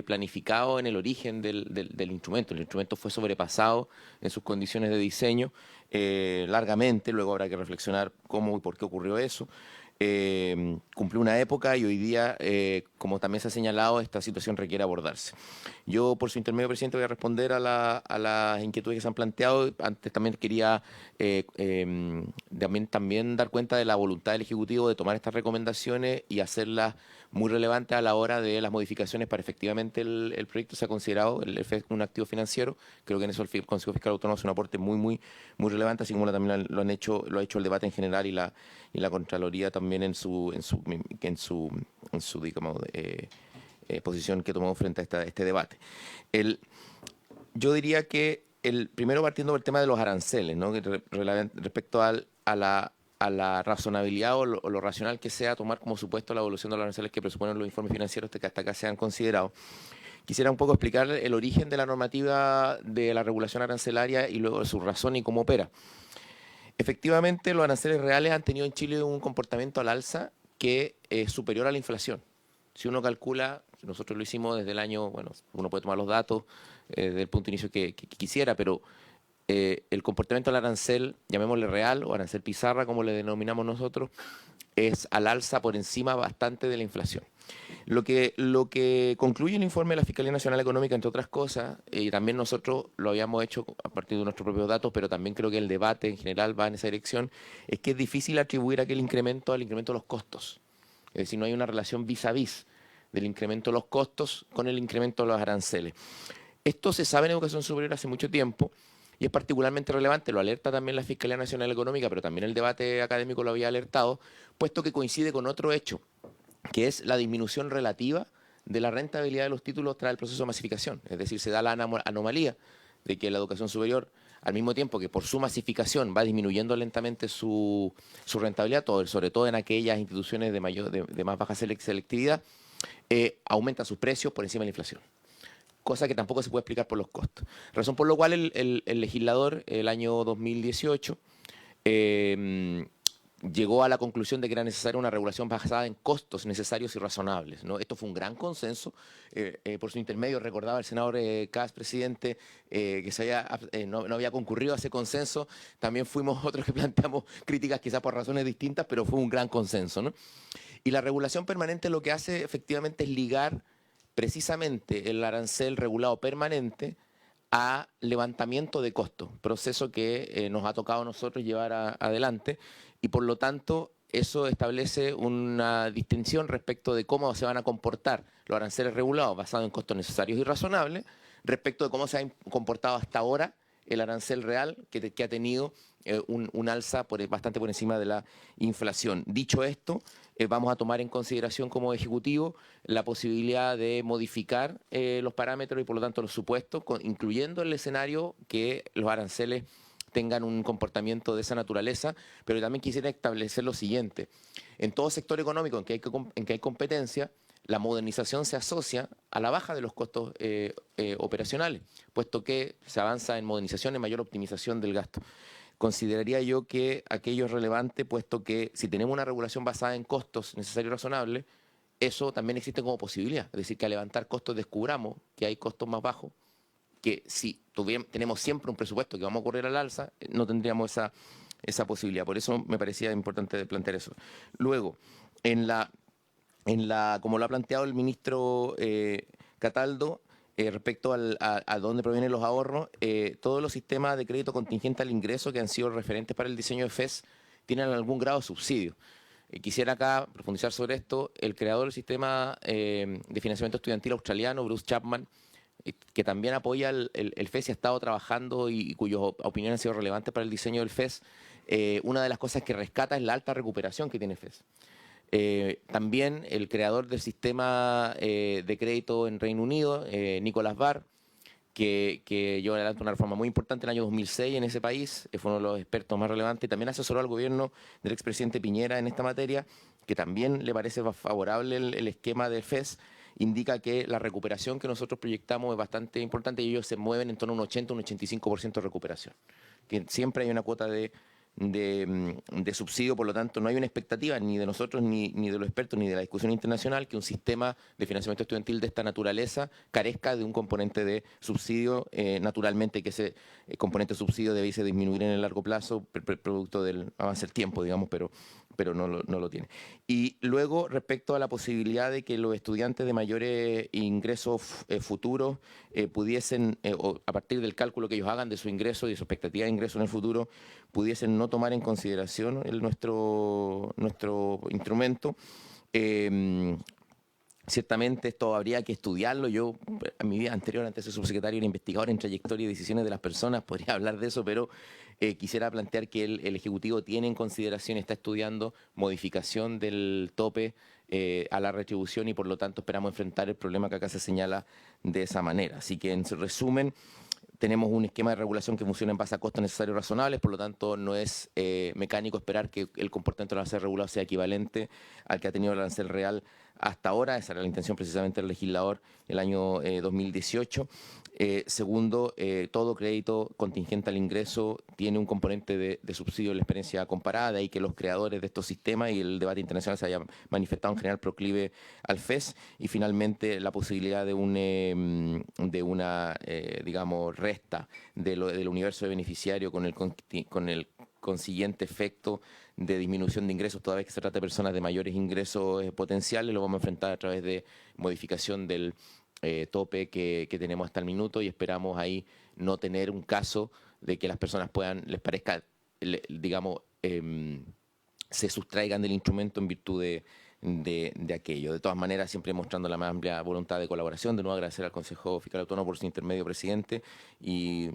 planificado en el origen del instrumento. El instrumento fue sobrepasado en sus condiciones de diseño largamente, luego habrá que reflexionar cómo y por qué ocurrió eso. Cumplió una época y hoy día, como también se ha señalado, esta situación requiere abordarse. Yo, por su intermedio, presidente, voy a responder a las inquietudes que se han planteado. Antes también quería también dar cuenta de la voluntad del Ejecutivo de tomar estas recomendaciones y hacerlas muy relevantes a la hora de las modificaciones para efectivamente el proyecto sea considerado el FES un activo financiero. Creo que en eso el Consejo Fiscal Autónomo hace un aporte muy relevante, así como también lo ha hecho el debate en general y la Contraloría también en su digamos, posición que tomó frente a este debate. Yo diría que primero partiendo del tema de los aranceles, ¿no? Respecto a la razonabilidad o lo racional que sea tomar como supuesto la evolución de los aranceles que presuponen los informes financieros que hasta acá se han considerado. Quisiera un poco explicar el origen de la normativa de la regulación arancelaria y luego su razón y cómo opera. Efectivamente, los aranceles reales han tenido en Chile un comportamiento al alza que es superior a la inflación. Si uno calcula, nosotros lo hicimos desde el año, bueno, uno puede tomar los datos desde el punto de inicio que quisiera, pero el comportamiento del arancel, llamémosle real o arancel pizarra, como le denominamos nosotros, es al alza por encima bastante de la inflación. Lo que concluye el informe de la Fiscalía Nacional Económica, entre otras cosas, y también nosotros lo habíamos hecho a partir de nuestros propios datos, pero también creo que el debate en general va en esa dirección, es que es difícil atribuir aquel incremento al incremento de los costos. Es decir, no hay una relación vis a vis del incremento de los costos con el incremento de los aranceles. Esto se sabe en educación superior hace mucho tiempo y es particularmente relevante, lo alerta también la Fiscalía Nacional Económica, pero también el debate académico lo había alertado, puesto que coincide con otro hecho, que es la disminución relativa de la rentabilidad de los títulos tras el proceso de masificación. Es decir, se da la anomalía de que la educación superior, al mismo tiempo que por su masificación va disminuyendo lentamente su rentabilidad, sobre todo en aquellas instituciones de más baja selectividad, aumenta sus precios por encima de la inflación, cosa que tampoco se puede explicar por los costos. Razón por la cual el legislador, el año 2018, llegó a la conclusión de que era necesaria una regulación basada en costos necesarios y razonables, ¿no? Esto fue un gran consenso. Por su intermedio, recordaba el senador Kass, presidente, que no había concurrido a ese consenso. También fuimos otros que planteamos críticas quizás por razones distintas, pero fue un gran consenso, ¿no? Y la regulación permanente lo que hace efectivamente es ligar precisamente el arancel regulado permanente a levantamiento de costos, proceso que nos ha tocado a nosotros llevar adelante y por lo tanto eso establece una distinción respecto de cómo se van a comportar los aranceles regulados basados en costos necesarios y razonables respecto de cómo se ha comportado hasta ahora el arancel real que ha tenido un alza bastante por encima de la inflación. Dicho esto, vamos a tomar en consideración como Ejecutivo la posibilidad de modificar los parámetros y por lo tanto los supuestos, incluyendo el escenario que los aranceles tengan un comportamiento de esa naturaleza, pero también quisiera establecer lo siguiente. En todo sector económico en que hay competencia, la modernización se asocia a la baja de los costos operacionales, puesto que se avanza en modernización y mayor optimización del gasto. Consideraría yo que aquello es relevante, puesto que si tenemos una regulación basada en costos necesarios y razonables, eso también existe como posibilidad. Es decir, que al levantar costos descubramos que hay costos más bajos, que si tenemos siempre un presupuesto que vamos a correr al alza, no tendríamos esa posibilidad. Por eso me parecía importante plantear eso. Luego, como lo ha planteado el ministro Cataldo, respecto a dónde provienen los ahorros, todos los sistemas de crédito contingente al ingreso que han sido referentes para el diseño de FES tienen algún grado de subsidio. Quisiera acá profundizar sobre esto. El creador del sistema de financiamiento estudiantil australiano, Bruce Chapman, que también apoya el FES y ha estado trabajando y cuyas opiniones han sido relevantes para el diseño del FES, una de las cosas que rescata es la alta recuperación que tiene FES. También el creador del sistema de crédito en Reino Unido, Nicholas Barr, que llevó adelante una reforma muy importante en el año 2006 en ese país, fue uno de los expertos más relevantes, también asesoró al gobierno del expresidente Piñera en esta materia, que también le parece favorable el esquema del FES, indica que la recuperación que nosotros proyectamos es bastante importante y ellos se mueven en torno a un 80, un 85% de recuperación. Que siempre hay una cuota de subsidio, por lo tanto no hay una expectativa ni de nosotros, ni de los expertos, ni de la discusión internacional que un sistema de financiamiento estudiantil de esta naturaleza carezca de un componente de subsidio, naturalmente que ese componente de subsidio debiese disminuir en el largo plazo, producto del avance del tiempo, digamos, pero no lo tiene. Y luego, respecto a la posibilidad de que los estudiantes de mayores ingresos futuros pudiesen, o a partir del cálculo que ellos hagan de su ingreso y de su expectativa de ingreso en el futuro, pudiesen no tomar en consideración nuestro instrumento. Ciertamente esto habría que estudiarlo. Yo, en mi vida anterior, antes de ser subsecretario, era investigador en trayectoria y decisiones de las personas, podría hablar de eso, pero quisiera plantear que el Ejecutivo tiene en consideración, está estudiando modificación del tope a la retribución y por lo tanto esperamos enfrentar el problema que acá se señala de esa manera. Así que en resumen, tenemos un esquema de regulación que funciona en base a costos necesarios y razonables, por lo tanto no es mecánico esperar que el comportamiento del arancel regulado sea equivalente al que ha tenido el arancel real hasta ahora. Esa era la intención precisamente del legislador el año 2018. Segundo, todo crédito contingente al ingreso tiene un componente de subsidio de la experiencia comparada, de ahí que los creadores de estos sistemas y el debate internacional se haya manifestado en general proclive al FES. Y finalmente, la posibilidad de una digamos, resta del universo de beneficiario con el consiguiente efecto de disminución de ingresos toda vez que se trata de personas de mayores ingresos potenciales, lo vamos a enfrentar a través de modificación del tope que tenemos hasta el minuto y esperamos ahí no tener un caso de que las personas les parezca, digamos, se sustraigan del instrumento en virtud de aquello. De todas maneras, siempre mostrando la más amplia voluntad de colaboración, de nuevo agradecer al Consejo Fiscal Autónomo por su intermedio, presidente, y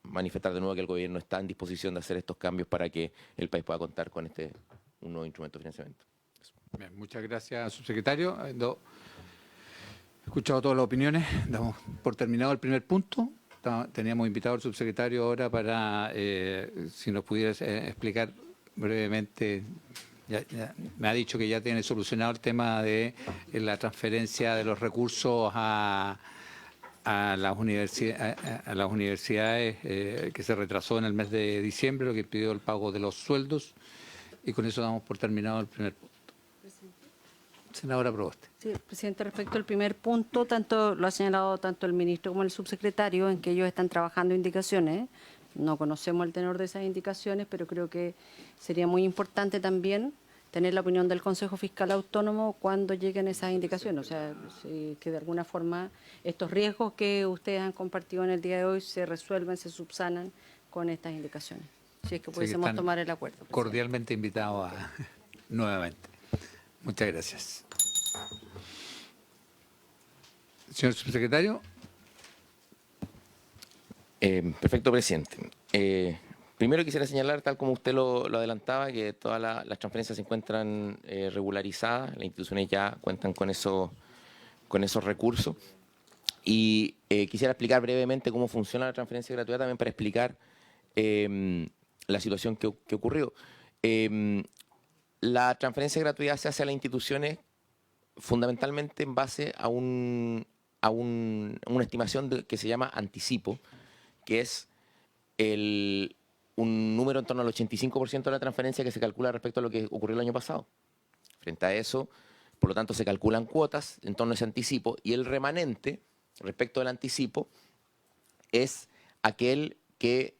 manifestar de nuevo que el Gobierno está en disposición de hacer estos cambios para que el país pueda contar con un nuevo instrumento de financiamiento. Bien, muchas gracias, subsecretario. He escuchado todas las opiniones, damos por terminado el primer punto. Teníamos invitado al subsecretario ahora para, si nos pudiera explicar brevemente. Ya me ha dicho que ya tiene solucionado el tema de la transferencia de los recursos a las universidades que se retrasó en el mes de diciembre, lo que impidió el pago de los sueldos, y con eso damos por terminado el primer punto. Senadora Proboste. Sí, presidente, respecto al primer punto, lo ha señalado tanto el ministro como el subsecretario, en que ellos están trabajando indicaciones. No conocemos el tenor de esas indicaciones, pero creo que sería muy importante también tener la opinión del Consejo Fiscal Autónomo cuando lleguen esas indicaciones. O sea, que de alguna forma estos riesgos que ustedes han compartido en el día de hoy se resuelven, se subsanan con estas indicaciones. Si es que pudiésemos tomar el acuerdo. Cordialmente invitado a... nuevamente. Muchas gracias. Señor subsecretario. Perfecto, presidente. Primero quisiera señalar, tal como usted lo adelantaba, que todas las transferencias se encuentran regularizadas, las instituciones ya cuentan con esos recursos. Y quisiera explicar brevemente cómo funciona la transferencia gratuita, también para explicar la situación que ocurrió. La transferencia gratuita se hace a las instituciones fundamentalmente en base a una estimación que se llama anticipo, que es un número en torno al 85% de la transferencia que se calcula respecto a lo que ocurrió el año pasado. Frente a eso, por lo tanto, se calculan cuotas en torno a ese anticipo, y el remanente respecto al anticipo es aquel que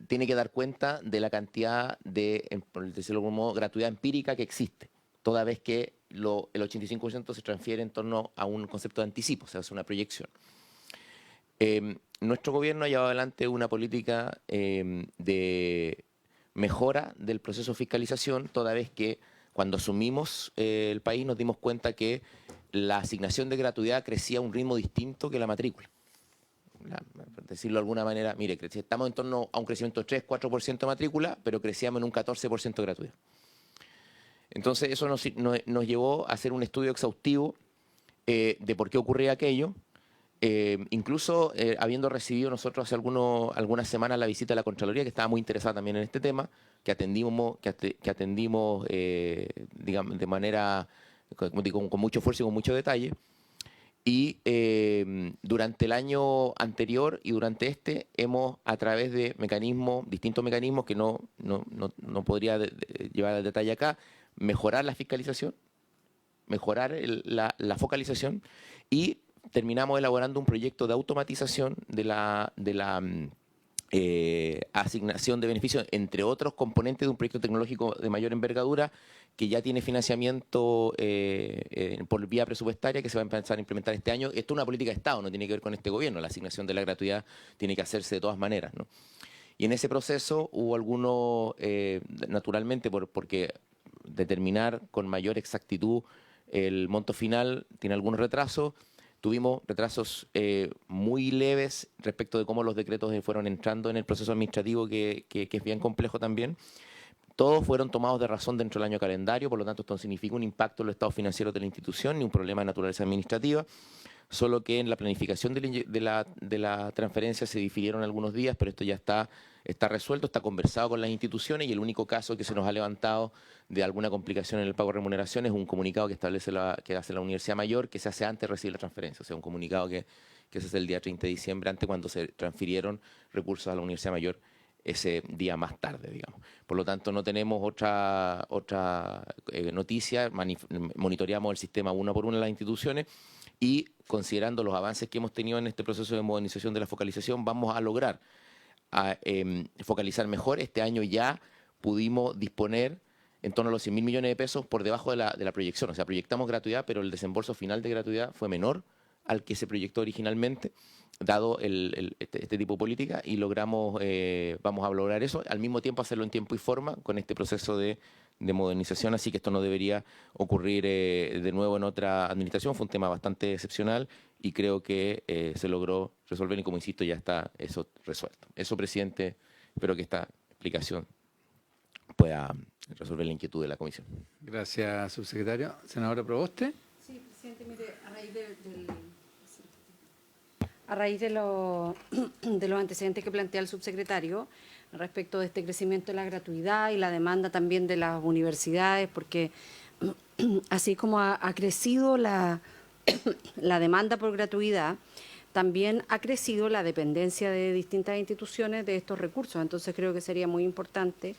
tiene que dar cuenta de la cantidad de, por decirlo de algún modo, gratuidad empírica que existe, toda vez que el 85% se transfiere en torno a un concepto de anticipo, o sea, es una proyección. Nuestro gobierno ha llevado adelante una política de mejora del proceso de fiscalización, toda vez que cuando asumimos el país nos dimos cuenta que la asignación de gratuidad crecía a un ritmo distinto que la matrícula. Por decirlo de alguna manera, mire, estamos en torno a un crecimiento de 3-4% de matrícula, pero crecíamos en un 14% de gratuidad. Entonces eso nos llevó a hacer un estudio exhaustivo de por qué ocurría aquello, incluso habiendo recibido nosotros hace algunas semanas la visita de la Contraloría, que estaba muy interesada también en este tema, que atendimos digamos, de manera con mucho esfuerzo y con mucho detalle. Y durante el año anterior y durante este hemos, a través de distintos mecanismos que no podría llevar al detalle acá, mejorar la fiscalización, mejorar la focalización, y terminamos elaborando un proyecto de automatización de la asignación de beneficios, entre otros componentes de un proyecto tecnológico de mayor envergadura que ya tiene financiamiento por vía presupuestaria, que se va a empezar a implementar este año. Esto es una política de Estado, no tiene que ver con este gobierno. La asignación de la gratuidad tiene que hacerse de todas maneras, ¿no? Y en ese proceso hubo algunos, naturalmente, porque determinar con mayor exactitud el monto final tiene algunos retrasos. Tuvimos retrasos muy leves respecto de cómo los decretos fueron entrando en el proceso administrativo, que es bien complejo también. Todos fueron tomados de razón dentro del año calendario, por lo tanto esto no significa un impacto en los estados financieros de la institución ni un problema de naturaleza administrativa, solo que en la planificación de la transferencia se difirieron algunos días, pero esto ya está resuelto, está conversado con las instituciones, y el único caso que se nos ha levantado de alguna complicación en el pago de remuneración es un comunicado que hace la Universidad Mayor, que se hace antes de recibir la transferencia, o sea, un comunicado que se hace el día 30 de diciembre, antes, cuando se transfirieron recursos a la Universidad Mayor ese día más tarde, digamos. Por lo tanto, no tenemos otra noticia, monitoreamos el sistema una por una de las instituciones, y considerando los avances que hemos tenido en este proceso de modernización de la focalización, vamos a lograr focalizar mejor. Este año ya pudimos disponer en torno a los 100.000 millones de pesos por debajo de la proyección. O sea, proyectamos gratuidad, pero el desembolso final de gratuidad fue menor al que se proyectó originalmente, dado este tipo de política, y vamos a lograr eso, al mismo tiempo hacerlo en tiempo y forma con este proceso de modernización, así que esto no debería ocurrir de nuevo en otra administración. Fue un tema bastante excepcional y creo que se logró resolver, y como insisto, ya está eso resuelto. Eso, presidente, espero que esta explicación pueda resolver la inquietud de la comisión. Gracias, subsecretario. Senadora Proboste. Sí, presidente, mire, a raíz de los antecedentes que plantea el subsecretario respecto de este crecimiento de la gratuidad y la demanda también de las universidades, porque así como ha crecido la demanda por gratuidad, también ha crecido la dependencia de distintas instituciones de estos recursos. Entonces creo que sería muy importante,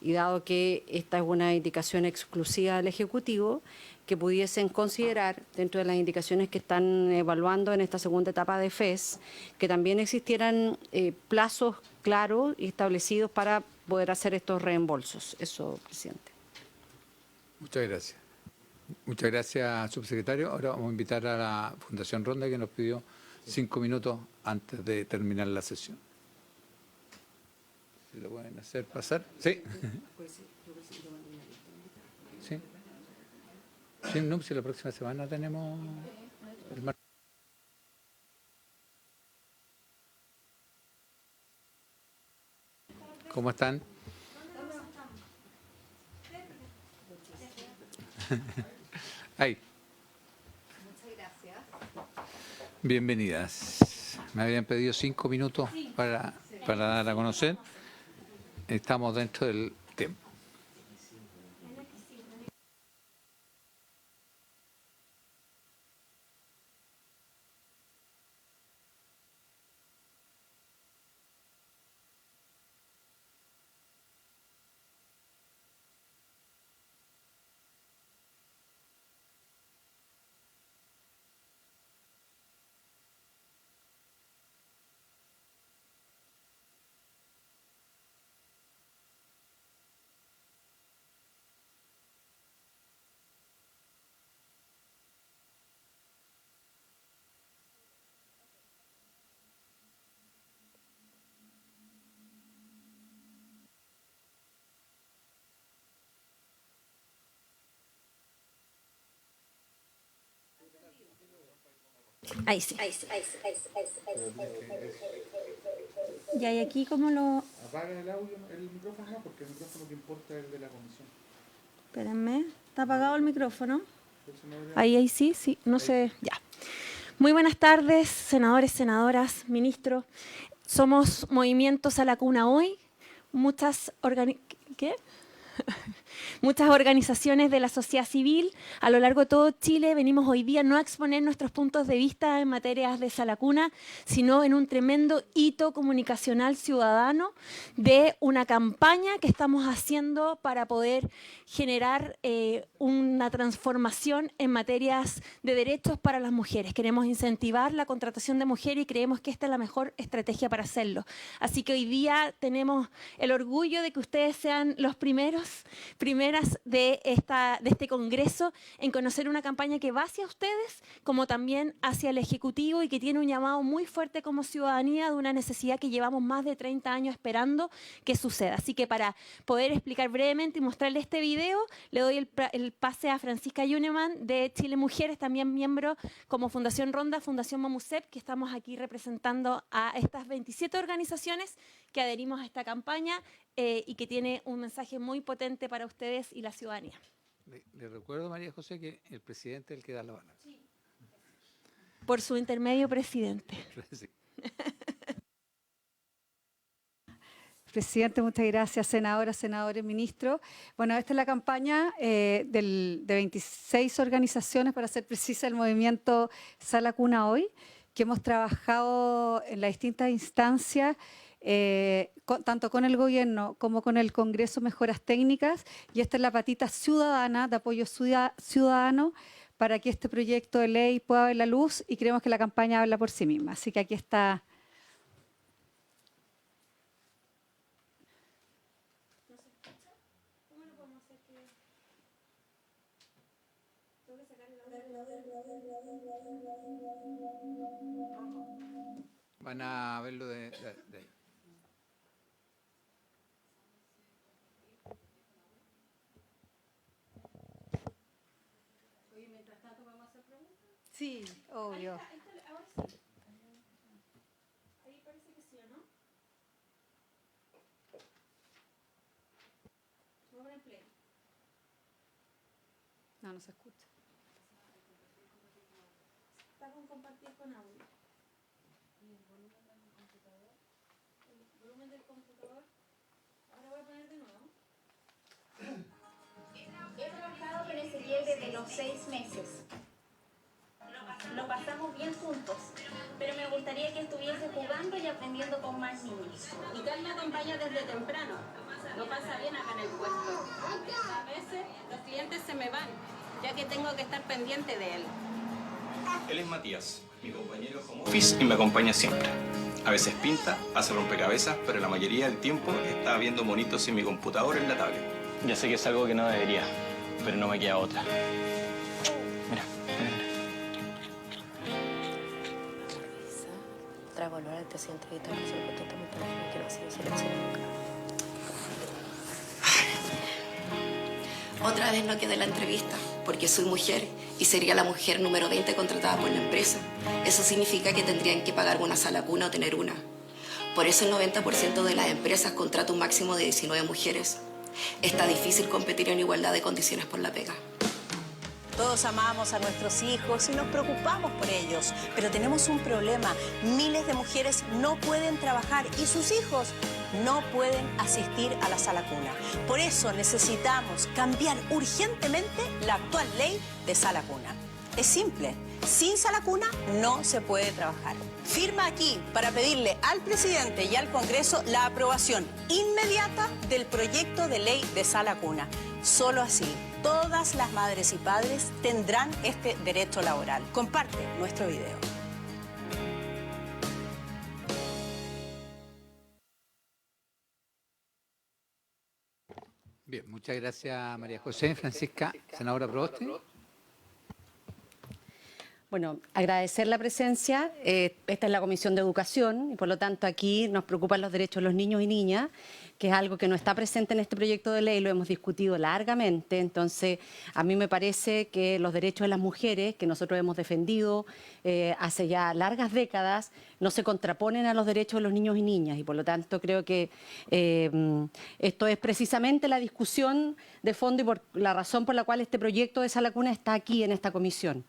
y dado que esta es una indicación exclusiva del Ejecutivo, que pudiesen considerar, dentro de las indicaciones que están evaluando en esta segunda etapa de FES, que también existieran plazos claros y establecidos para poder hacer estos reembolsos. Eso, presidente. Muchas gracias. Muchas gracias, subsecretario. Ahora vamos a invitar a la Fundación Ronda, que nos pidió 5 minutos antes de terminar la sesión. ¿Se lo pueden hacer pasar? Sí. ¿Sí? Sí, no, si la próxima semana tenemos el martes. ¿Cómo están? Ahí. Muchas gracias. Bienvenidas. Me habían pedido 5 minutos para dar a conocer. Estamos dentro del tiempo. Ahí sí. Ya, y aquí como lo... Apaga el audio, el micrófono no, porque el micrófono que importa es el de la comisión. Espérenme, ¿está apagado el micrófono? Ahí sí, no sé, ya. Muy buenas tardes, senadores, senadoras, ministros. Somos Movimiento Sala Cuna Hoy, muchas organizaciones de la sociedad civil a lo largo de todo Chile. Venimos hoy día no a exponer nuestros puntos de vista en materias de Sala Cuna, sino en un tremendo hito comunicacional ciudadano de una campaña que estamos haciendo para poder generar una transformación en materias de derechos para las mujeres. Queremos incentivar la contratación de mujeres y creemos que esta es la mejor estrategia para hacerlo. Así que hoy día tenemos el orgullo de que ustedes sean los primeras de este congreso en conocer una campaña que va hacia ustedes, como también hacia el Ejecutivo, y que tiene un llamado muy fuerte como ciudadanía de una necesidad que llevamos más de 30 años esperando que suceda. Así que para poder explicar brevemente y mostrarles este video, le doy el pase a Francisca Yuneman de Chile Mujeres, también miembro como Fundación Ronda, Fundación Mamusep, que estamos aquí representando a estas 27 organizaciones que adherimos a esta campaña y que tiene un mensaje muy potente para ustedes y la ciudadanía. Le recuerdo, María José, que el presidente es el que da la palabra. Sí. Por su intermedio, presidente. Sí. Presidente, muchas gracias. Senadoras, senadores, ministros. Bueno, esta es la campaña de 26 organizaciones, para ser precisa, el movimiento Sala Cuna Hoy, que hemos trabajado en las distintas instancias, tanto con el gobierno como con el Congreso, mejoras técnicas, y esta es la patita ciudadana de apoyo ciudadano para que este proyecto de ley pueda ver la luz, y creemos que la campaña habla por sí misma. Así que aquí está. Van a verlo de ahí. Oye, mientras tanto, ¿vamos a hacer preguntas? Sí, obvio. Ahora sí. Ahí parece que sí, ¿o no? Voy a poner play. No se escucha. Está con compartir con audio. ¿Y el volumen del computador? El volumen del computador. Ahora voy a poner de nuevo. He trabajado con Ezequiel desde los 6 meses. Lo pasamos bien juntos, pero me gustaría que estuviese jugando y aprendiendo con más niños. Y Carl me acompaña desde temprano. Lo pasa bien acá en el puesto. A veces los clientes se me van, ya que tengo que estar pendiente de él. Él es Matías, mi compañero como office, y me acompaña siempre. A veces pinta, hace rompecabezas, pero la mayoría del tiempo está viendo monitos en mi computador en la tablet. Ya sé que es algo que no debería, pero no me queda otra. Mira. Tras evaluar el presidente de Italia, se contesta mi teléfono que no ha sido seleccionado. Otra vez no quedé en la entrevista. porque soy mujer y sería la mujer número 20 contratada por la empresa. Eso significa que tendrían que pagarme una sala cuna o tener una. Por eso el 90% de las empresas contrata un máximo de 19 mujeres. Está difícil competir en igualdad de condiciones por la pega. Todos amamos a nuestros hijos y nos preocupamos por ellos, pero tenemos un problema. Miles de mujeres no pueden trabajar y sus hijos no pueden asistir a la sala cuna. Por eso necesitamos cambiar urgentemente la actual ley de sala cuna. Es simple, sin sala cuna no se puede trabajar. Firma aquí para pedirle al presidente y al Congreso la aprobación inmediata del proyecto de ley de sala cuna. Solo así, todas las madres y padres tendrán este derecho laboral. Comparte nuestro video. Bien, muchas gracias María José. Francisca, senadora Proboste. Bueno, agradecer la presencia. Esta es la Comisión de Educación y por lo tanto aquí nos preocupan los derechos de los niños y niñas, que es algo que no está presente en este proyecto de ley, lo hemos discutido largamente. Entonces, a mí me parece que los derechos de las mujeres, que nosotros hemos defendido hace ya largas décadas, no se contraponen a los derechos de los niños y niñas y por lo tanto creo que esto es precisamente la discusión de fondo y por la razón por la cual este proyecto de sala cuna está aquí en esta comisión.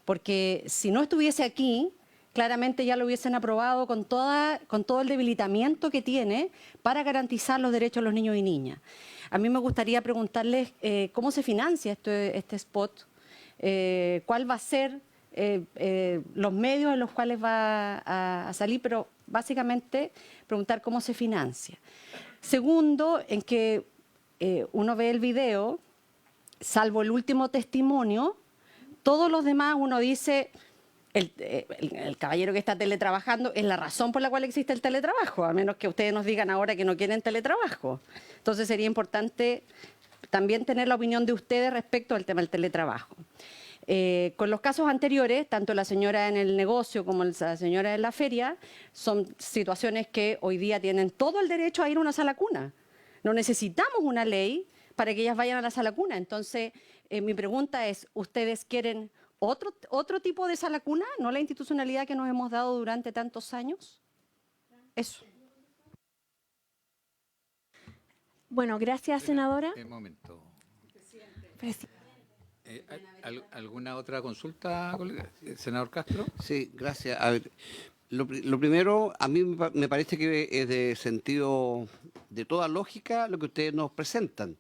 Porque si no estuviese aquí, claramente ya lo hubiesen aprobado con todo el debilitamiento que tiene para garantizar los derechos de los niños y niñas. A mí me gustaría preguntarles cómo se financia este spot, cuál va a ser los medios en los cuales va a salir, pero básicamente preguntar cómo se financia. Segundo, en que uno ve el video, salvo el último testimonio, todos los demás uno dice, el caballero que está teletrabajando es la razón por la cual existe el teletrabajo, a menos que ustedes nos digan ahora que no quieren teletrabajo. Entonces sería importante también tener la opinión de ustedes respecto al tema del teletrabajo. Con los casos anteriores, tanto la señora en el negocio como la señora en la feria, son situaciones que hoy día tienen todo el derecho a ir a una sala cuna. No necesitamos una ley para que ellas vayan a la sala cuna. Entonces, mi pregunta es, ¿ustedes quieren otro tipo de sala cuna? ¿No la institucionalidad que nos hemos dado durante tantos años? Eso. Bueno, gracias, senadora. Un momento. ¿Alguna otra consulta, colega? Senador Castro. Sí, gracias. A ver, lo primero, a mí me parece que es de sentido, de toda lógica, lo que ustedes nos presentan.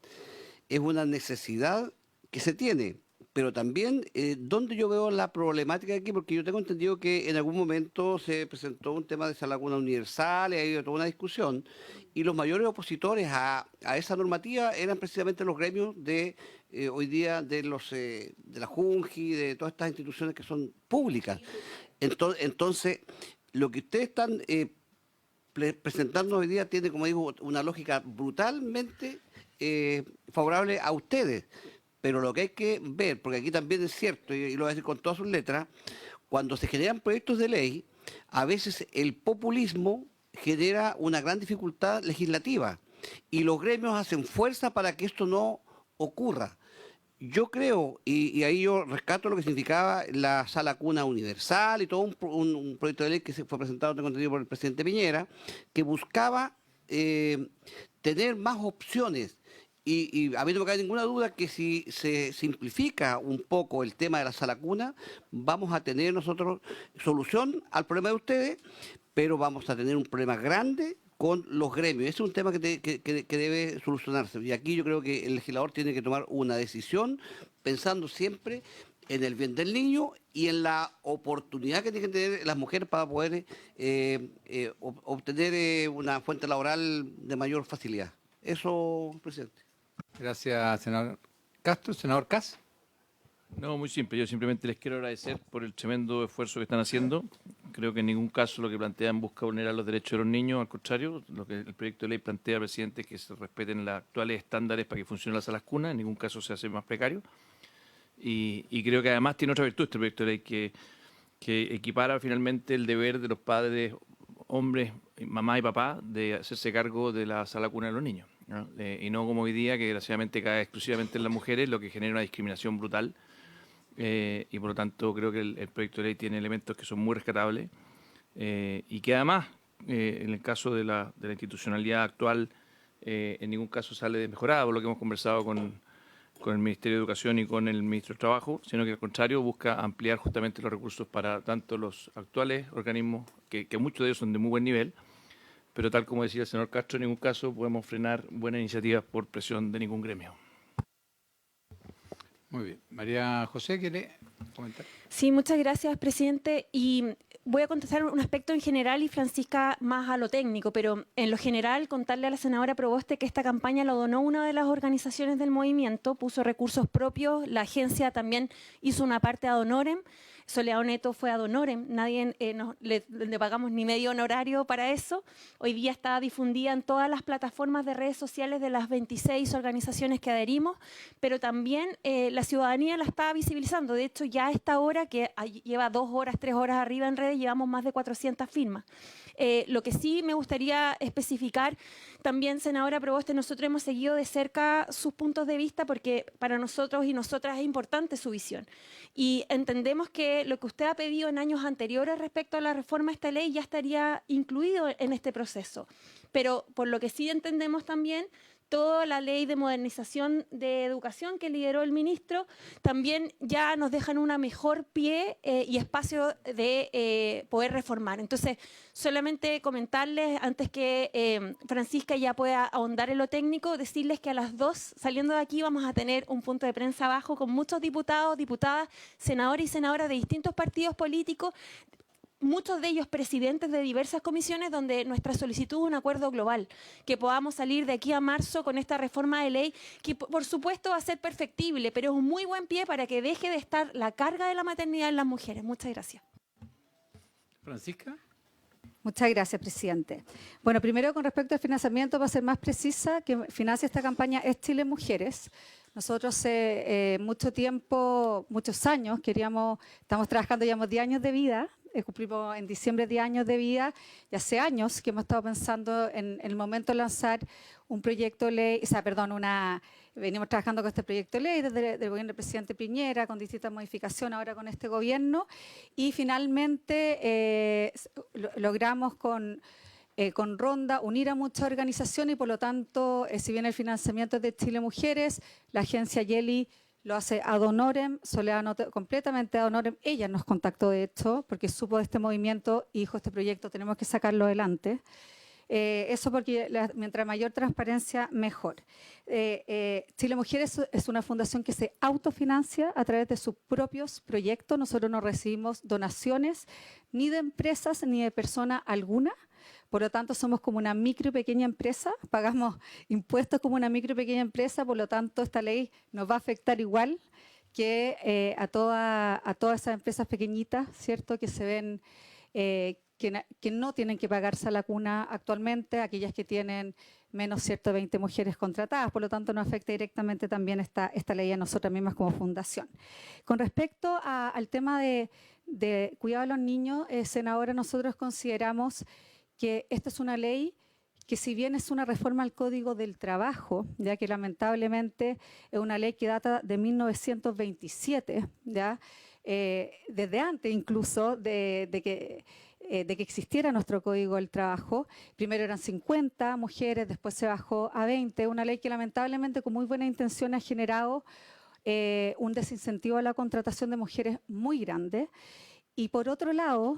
Es una necesidad que se tiene, pero también donde yo veo la problemática aquí, porque yo tengo entendido que en algún momento se presentó un tema de sala cuna universal y ha habido toda una discusión, y los mayores opositores a esa normativa eran precisamente los gremios de hoy día de la JUNGI, de todas estas instituciones que son públicas. Entonces, lo que ustedes están presentando hoy día tiene, como digo, una lógica brutalmente favorable a ustedes. Pero lo que hay que ver, porque aquí también es cierto, y lo voy a decir con todas sus letras, cuando se generan proyectos de ley, a veces el populismo genera una gran dificultad legislativa y los gremios hacen fuerza para que esto no ocurra. Yo creo, y ahí yo rescato lo que significaba la sala cuna universal y todo un proyecto de ley que se fue presentado, tengo entendido, por el presidente Piñera, que buscaba tener más opciones. Y a mí no me cabe ninguna duda que si se simplifica un poco el tema de la sala cuna, vamos a tener nosotros solución al problema de ustedes, pero vamos a tener un problema grande con los gremios. Ese es un tema que debe solucionarse. Y aquí yo creo que el legislador tiene que tomar una decisión pensando siempre en el bien del niño y en la oportunidad que tienen que tener las mujeres para poder obtener una fuente laboral de mayor facilidad. Eso, presidente. Gracias, senador Castro. Senador Cas. No, muy simple. Yo simplemente les quiero agradecer por el tremendo esfuerzo que están haciendo. Creo que en ningún caso lo que plantean busca vulnerar los derechos de los niños. Al contrario, lo que el proyecto de ley plantea, presidente, es que se respeten los actuales estándares para que funcionen las salas cunas. En ningún caso se hace más precario. Y creo que además tiene otra virtud este proyecto de ley, que equipara finalmente el deber de los padres, hombres, mamá y papá, de hacerse cargo de la sala cuna de los niños. ¿no? Y no como hoy día, que desgraciadamente cae exclusivamente en las mujeres, lo que genera una discriminación brutal. Y por lo tanto creo que el proyecto de ley tiene elementos que son muy rescatables y que además, en el caso de la institucionalidad actual, en ningún caso sale desmejorada, por lo que hemos conversado con el Ministerio de Educación y con el Ministro de Trabajo, sino que al contrario busca ampliar justamente los recursos para tanto los actuales organismos, que muchos de ellos son de muy buen nivel, pero tal como decía el señor Castro, en ningún caso podemos frenar buenas iniciativas por presión de ningún gremio. Muy bien. María José, ¿quiere comentar? Sí, muchas gracias, presidente. Y voy a contestar un aspecto en general y Francisca más a lo técnico, pero en lo general contarle a la senadora Proboste que esta campaña la donó una de las organizaciones del movimiento, puso recursos propios, la agencia también hizo una parte ad honorem, Soledad Neto fue ad honorem, nadie le pagamos ni medio honorario para eso. Hoy día está difundida en todas las plataformas de redes sociales de las 26 organizaciones que adherimos, pero también la ciudadanía la está visibilizando. De hecho, ya a esta hora, que lleva 2 horas, 3 horas arriba en redes, llevamos más de 400 firmas. Lo que sí me gustaría especificar también, senadora Proboste, nosotros hemos seguido de cerca sus puntos de vista porque para nosotros y nosotras es importante su visión. Y entendemos que lo que usted ha pedido en años anteriores respecto a la reforma de esta ley ya estaría incluido en este proceso. Pero por lo que sí entendemos también, toda la ley de modernización de educación que lideró el ministro también ya nos dejan una mejor pie y espacio de poder reformar. Entonces, solamente comentarles, antes que Francisca ya pueda ahondar en lo técnico, decirles que a las 2, saliendo de aquí, vamos a tener un punto de prensa abajo con muchos diputados, diputadas, senadores y senadoras de distintos partidos políticos, muchos de ellos presidentes de diversas comisiones, donde nuestra solicitud es un acuerdo global, que podamos salir de aquí a marzo con esta reforma de ley, que por supuesto va a ser perfectible, pero es un muy buen pie para que deje de estar la carga de la maternidad en las mujeres. Muchas gracias. Francisca. Muchas gracias, presidente. Bueno, primero con respecto al financiamiento, para ser más precisa, que financia esta campaña es Chile Mujeres. Nosotros hace mucho tiempo, muchos años, estamos trabajando, llevamos 10 años de vida, cumplimos en diciembre 10 años de vida, y hace años que hemos estado pensando en el momento de lanzar un proyecto de ley, venimos trabajando con este proyecto de ley desde el gobierno del presidente Piñera, con distintas modificaciones ahora con este gobierno, y finalmente logramos con Ronda unir a muchas organizaciones y por lo tanto, si bien el financiamiento es de Chile Mujeres, la agencia Yeli lo hace ad honorem, Soledad completamente ad honorem. Ella nos contactó, de hecho, porque supo de este movimiento y dijo, este proyecto tenemos que sacarlo adelante. Eso porque mientras mayor transparencia, mejor. Chile Mujeres es una fundación que se autofinancia a través de sus propios proyectos. Nosotros no recibimos donaciones ni de empresas ni de persona alguna. Por lo tanto, somos como una micro y pequeña empresa, pagamos impuestos como una micro y pequeña empresa, por lo tanto, esta ley nos va a afectar igual que a todas esas empresas pequeñitas, ¿cierto?, que se ven, que no tienen que pagarse a la cuna actualmente, aquellas que tienen menos, ¿cierto?, 20 mujeres contratadas. Por lo tanto, nos afecta directamente también esta ley a nosotras mismas como fundación. Con respecto al tema de cuidado de los niños, senadora, nosotros consideramos que esta es una ley que, si bien es una reforma al Código del Trabajo, ya que lamentablemente es una ley que data de 1927, ¿ya? Desde antes incluso de que existiera nuestro Código del Trabajo. Primero eran 50 mujeres, después se bajó a 20, una ley que lamentablemente con muy buena intención ha generado un desincentivo a la contratación de mujeres muy grande. Y por otro lado,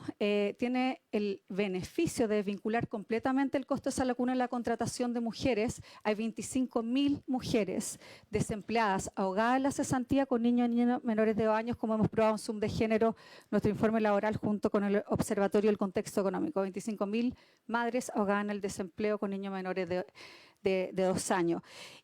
tiene el beneficio de desvincular completamente el costo de sala cuna en la contratación de mujeres. Hay 25.000 mujeres desempleadas, ahogadas en la cesantía con niños y niñas menores de 2 años, como hemos probado en Zoom de Género, nuestro informe laboral junto con el Observatorio del Contexto Económico. 25.000 madres ahogadas en el desempleo con niños menores de 2 años.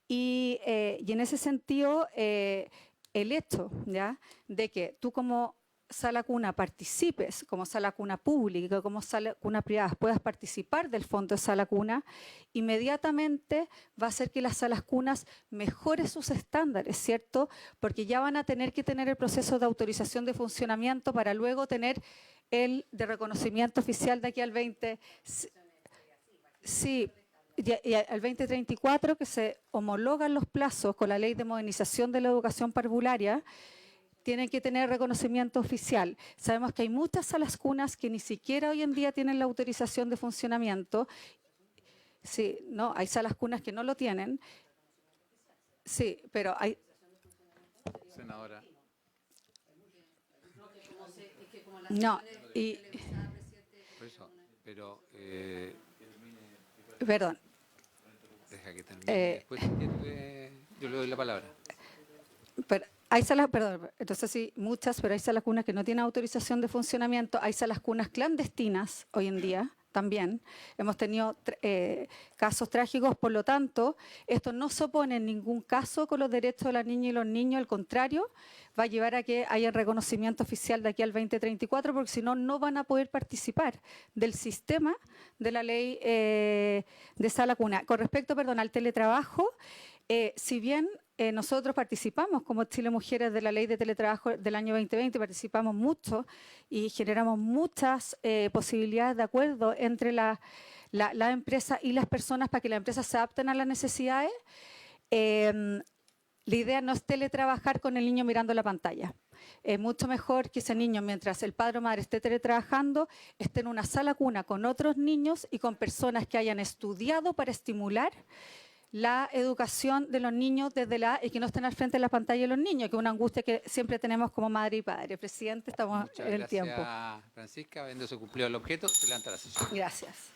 Y en ese sentido, el hecho, ¿ya?, de que tú como sala cuna participes, como sala cuna pública, como sala cuna privada, puedas participar del fondo de sala cuna, inmediatamente va a hacer que las salas cunas mejoren sus estándares, ¿cierto? Porque ya van a tener que tener el proceso de autorización de funcionamiento para luego tener el de reconocimiento oficial de aquí al 20. Sí. y al 2034 que se homologan los plazos con la Ley de Modernización de la Educación Parvularia, tienen que tener reconocimiento oficial. Sabemos que hay muchas salas cunas que ni siquiera hoy en día tienen la autorización de funcionamiento. Sí, no, hay salas cunas que no lo tienen. Sí, pero hay... Senadora. No, y... Por eso, pero... Perdón. Deja que termine. Después yo le doy la palabra. Pero hay salas, perdón, entonces sí, muchas, pero hay salas cunas que no tienen autorización de funcionamiento. Hay salas cunas clandestinas hoy en día también. Hemos tenido casos trágicos, por lo tanto, esto no se opone en ningún caso con los derechos de las niñas y los niños, al contrario, va a llevar a que haya reconocimiento oficial de aquí al 2034, porque si no, no van a poder participar del sistema de la ley de sala cuna. Con respecto, perdón, al teletrabajo, si bien nosotros participamos como Chile Mujeres de la ley de teletrabajo del año 2020, participamos mucho y generamos muchas posibilidades de acuerdo entre la empresa y las personas para que las empresas se adapten a las necesidades. La idea no es teletrabajar con el niño mirando la pantalla. Es mucho mejor que ese niño, mientras el padre o madre esté teletrabajando, esté en una sala cuna con otros niños y con personas que hayan estudiado para estimular la educación de los niños desde y que no estén al frente de la pantalla de los niños, que es una angustia que siempre tenemos como madre y padre. Presidente, estamos en el tiempo. Muchas gracias, Francisca. Habiéndose cumplido el objeto, se levanta la sesión. Gracias.